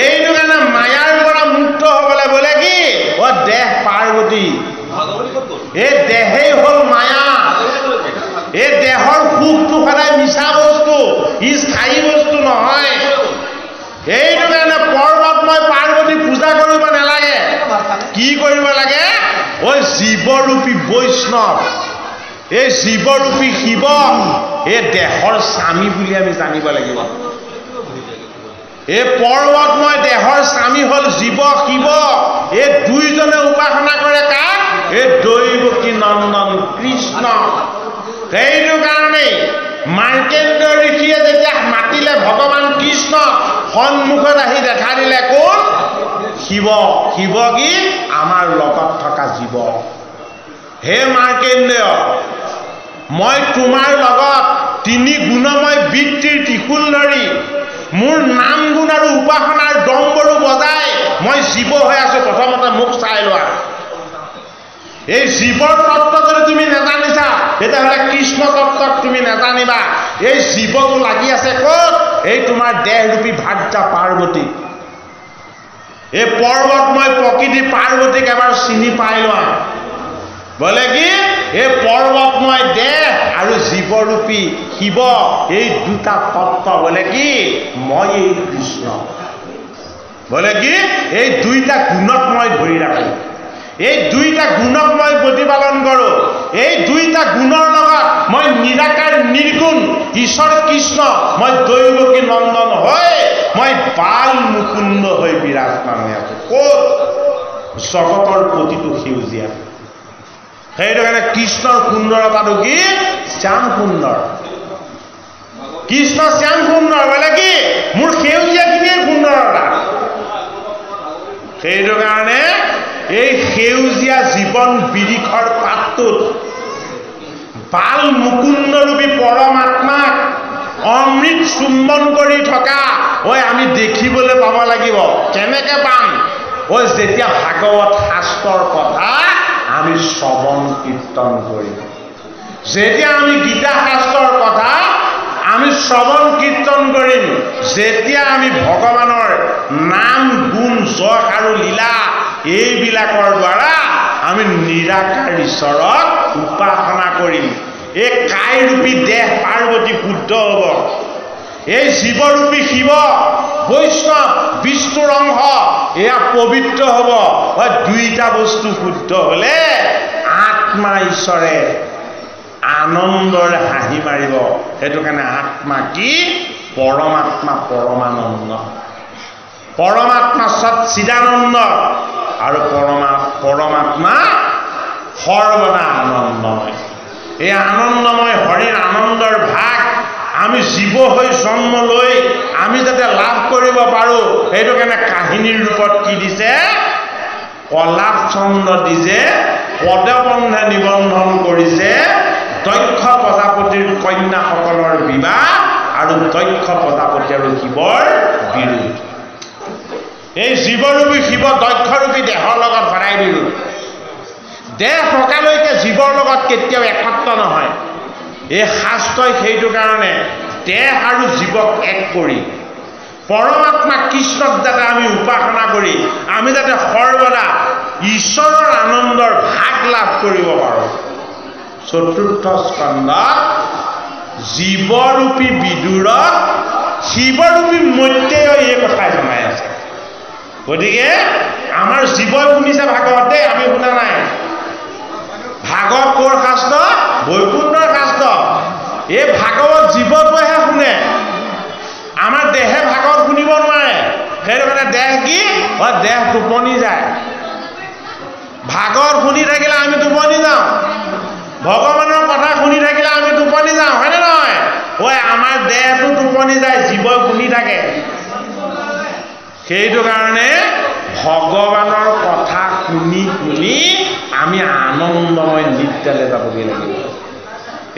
এইটো কাৰণে মায়াৰ পৰা মুক্ত হ'বলৈ বোলে কি দেহ পাৰ্বতী এই দেহেই হ'ল মায়া এই দেহৰ সুখটো সদায় মিছা বস্তু ই স্থায়ী বস্তু নহয় এইটো কাৰণে পৰ্বত মই পাৰ্বতী পূজা কৰিব নালাগে কি কৰিব লাগে জীৱৰূপী বৈষ্ণৱ এই জীৱৰূপী শিৱ এই দেহৰ স্বামী বুলি আমি জানিব লাগিব এই পৰ্বতময় দেহৰ স্বামী হ'ল জীৱ শিৱ এই দুইজনে উপাসনা কৰে কাক এই দৈৱকী নন্দন কৃষ্ণ সেইটো কাৰণে মাৰ্কেন্দ্ৰ ঋষিয়ে যেতিয়া মাতিলে ভগৱান কৃষ্ণ সন্মুখত আহি দেখা দিলে কোন শিৱ শিৱ কি আমাৰ লগত থকা জীৱ হে মাৰ্কেন্দ্ৰ মই তোমাৰ লগত 3 গুণময় বৃত্তিৰ ত্ৰিশূল ধৰি মোৰ নাম গুণ আৰু উপাসনাৰ ডম্বৰু বজাই মই জীৱ হৈ আছো প্ৰথমতে মোক চাই লোৱা এই জীৱৰ তত্ত্ব যদি তুমি নাজানিছা তেতিয়াহ'লে কৃষ্ণ তত্ত্বক তুমি নাজানিবা এই জীৱটো লাগি আছে ক'ত এই তোমাৰ দেহৰূপী ভাৰ্যা পাৰ্বতী এই পৰ্বতময় প্ৰকৃতি পাৰ্বতীক এবাৰ চিনি পাই লোৱা বোলে কি এই পৰ্বতময় দেহ আৰু জীৱৰূপী শিৱ এই দুটা তত্ত্ব বোলে কি মই এই কৃষ্ণ বোলে কি এই দুইটা গুণক মই ধৰি ৰাখো এই দুইটা গুণক মই প্ৰতিপালন কৰো এই দুইটা গুণৰ লগত মই নিৰাকাৰ নিৰ্গুণ ঈশ্বৰ কৃষ্ণ মই দৈৱকী নন্দন হৈ মই বাল মুকুন্দ হৈ বিৰাজমান হৈ আছো ক'ত জগতৰ প্ৰতিটো সেউজীয়া সেইটো কাৰণে কৃষ্ণৰ সুন্দৰতাটো কি শ্যাম সুন্দৰ কৃষ্ণ শ্যাম সুন্দৰ বোলে কি মোৰ সেউজীয়াখিনিয়ে সুন্দৰতা সেইটো কাৰণে এই সেউজীয়া জীৱন বিৰিখৰ পাতটোত বাল মুকুন্দৰূপী পৰমাত্মাক অমৃত চুম্বন কৰি থকা আমি দেখিবলৈ পাব লাগিব কেনেকৈ পাম যেতিয়া ভাগৱত শাস্ত্ৰৰ কথা আমি শ্ৰৱণ কীৰ্তন কৰিম যেতিয়া আমি গীতা শাস্ত্ৰৰ কথা আমি শ্ৰৱণ কীৰ্তন কৰিম যেতিয়া আমি ভগৱানৰ নাম গুণ যশ আৰু লীলা এইবিলাকৰ দ্বাৰা আমি নিৰাকাৰ ঈশ্বৰক উপাসনা কৰিম এই কাইৰূপী দেহ পাৰ্বতী শুদ্ধ হ'ব। এই জীৱৰূপী শিৱ বৈষ্ণৱ বিষ্ণুৰ অংশ এয়া পবিত্ৰ হ'ব। দুইটা বস্তু শুদ্ধ হ'লে আত্মা ঈশ্বৰে আনন্দৰে হাঁহি মাৰিব। সেইটো কাৰণে আত্মা কি? পৰমাত্মা পৰমানন্দ, পৰমাত্মা সচ্চিদানন্দ আৰু পৰমাত্মা সৰ্বদা আনন্দময়। এই আনন্দময় হৰিৰ আনন্দৰ ভাগ আমি জীৱ হৈ জন্ম লৈ আমি যাতে লাভ কৰিব পাৰোঁ, সেইটো কাৰণে কাহিনীৰ ৰূপত কি দিছে? কলাপ ছন্দ দিছে, পদবন্ধে নিবন্ধন কৰিছে দক্ষ প্ৰজাপতিৰ কন্যাসকলৰ বিবাহ আৰু দক্ষ প্ৰজাপতি আৰু শিৱৰ বিৰোধ। এই জীৱৰূপী শিৱ দক্ষৰূপী দেহৰ লগত সদায় বিৰোধ। দেহ থকালৈকে জীৱৰ লগত কেতিয়াও একত্ৰ নহয়। এই শাস্ত্ৰই সেইটো কাৰণে দেহ আৰু জীৱক এক কৰি পৰমাত্মা কৃষ্ণক যাতে আমি উপাসনা কৰি আমি যাতে সৰ্বদা ঈশ্বৰৰ আনন্দৰ ভাগ লাভ কৰিব পাৰোঁ। চতুৰ্থ স্কন্ধত জীৱৰূপী বিদুৰক শিৱৰূপী মৈত্ৰেয় এই কথাই জনাই আছে। গতিকে আমাৰ জীৱই শুনিছে ভাগৱত দেই, আমি শুনা নাই। ভাগৱত ক'ৰ শাস্ত্ৰ? বৈকুণ্ঠৰ শাস্ত্ৰ। এই ভাগৱত জীৱটোৱেহে শুনে, আমাৰ দেহে ভাগৱত শুনিব নোৱাৰে। সেইটো কাৰণে দেহ কি? দেহ টোপনি যায়। ভাগৱত শুনি থাকিলে আমি টোপনি যাওঁ, ভগৱানৰ কথা শুনি থাকিলে আমি টোপনি যাওঁ, হয়নে নহয়? আমাৰ দেহটো টোপনি যায়, জীৱই শুনি থাকে। সেইটো কাৰণে ভগৱানৰ কথা শুনি শুনি আমি আনন্দময় নিদ্ৰালৈ যাবগৈ লাগিব।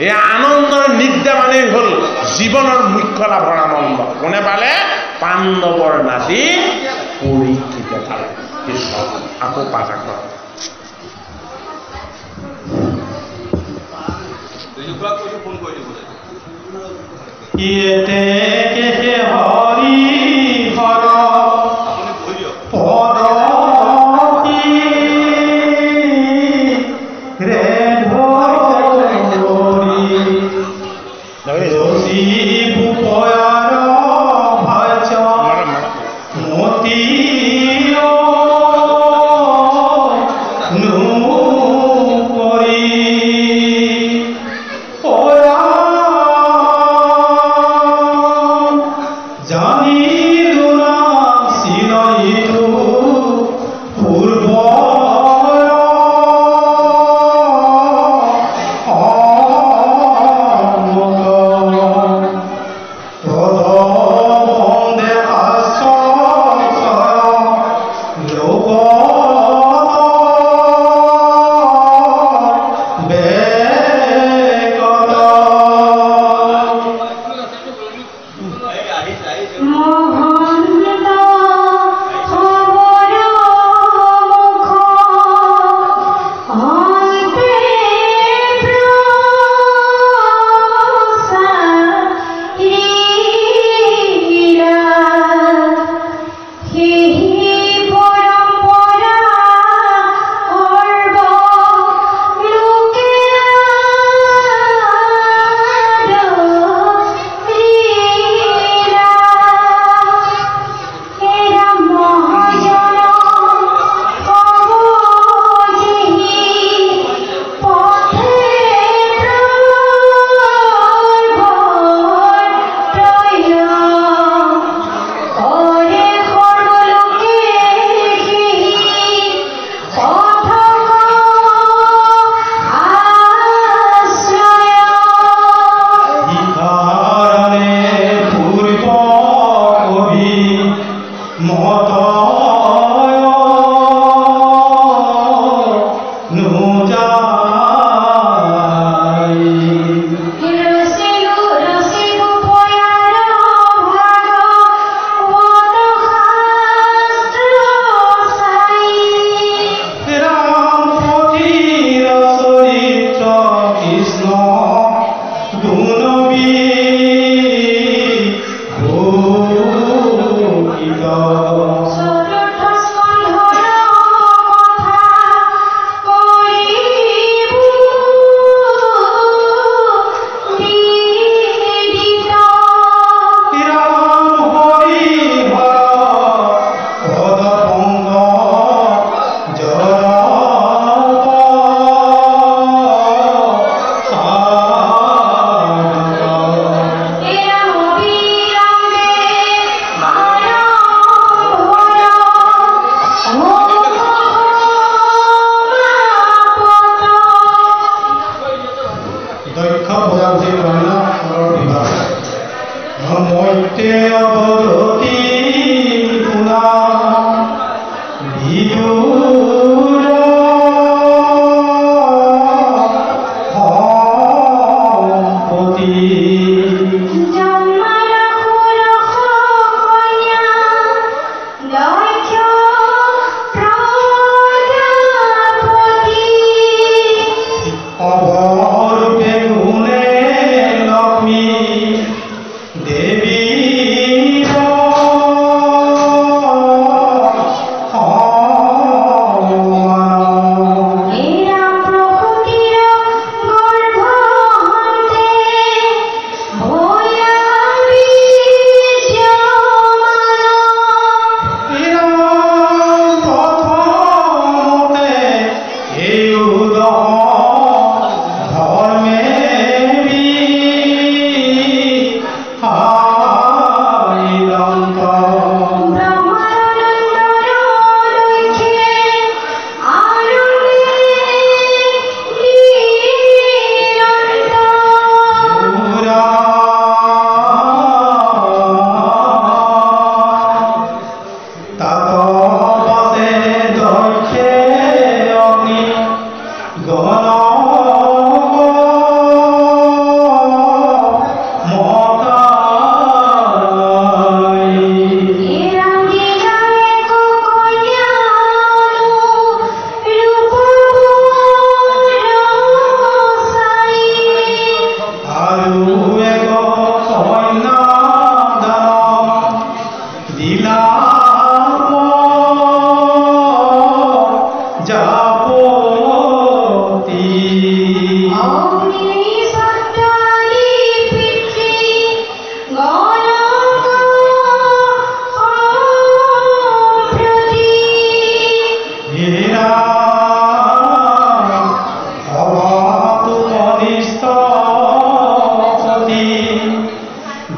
এই আনন্দৰ নিদ্ৰা মানে হ'ল জীৱনৰ মুখ্য লাভৰ আনন্দ। কোনে পালে? পাণ্ডৱৰ নাতি পৰীক্ষিতে পালে। আকৌ পাঠ কৰা হৰি হৰ পদ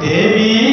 দেবী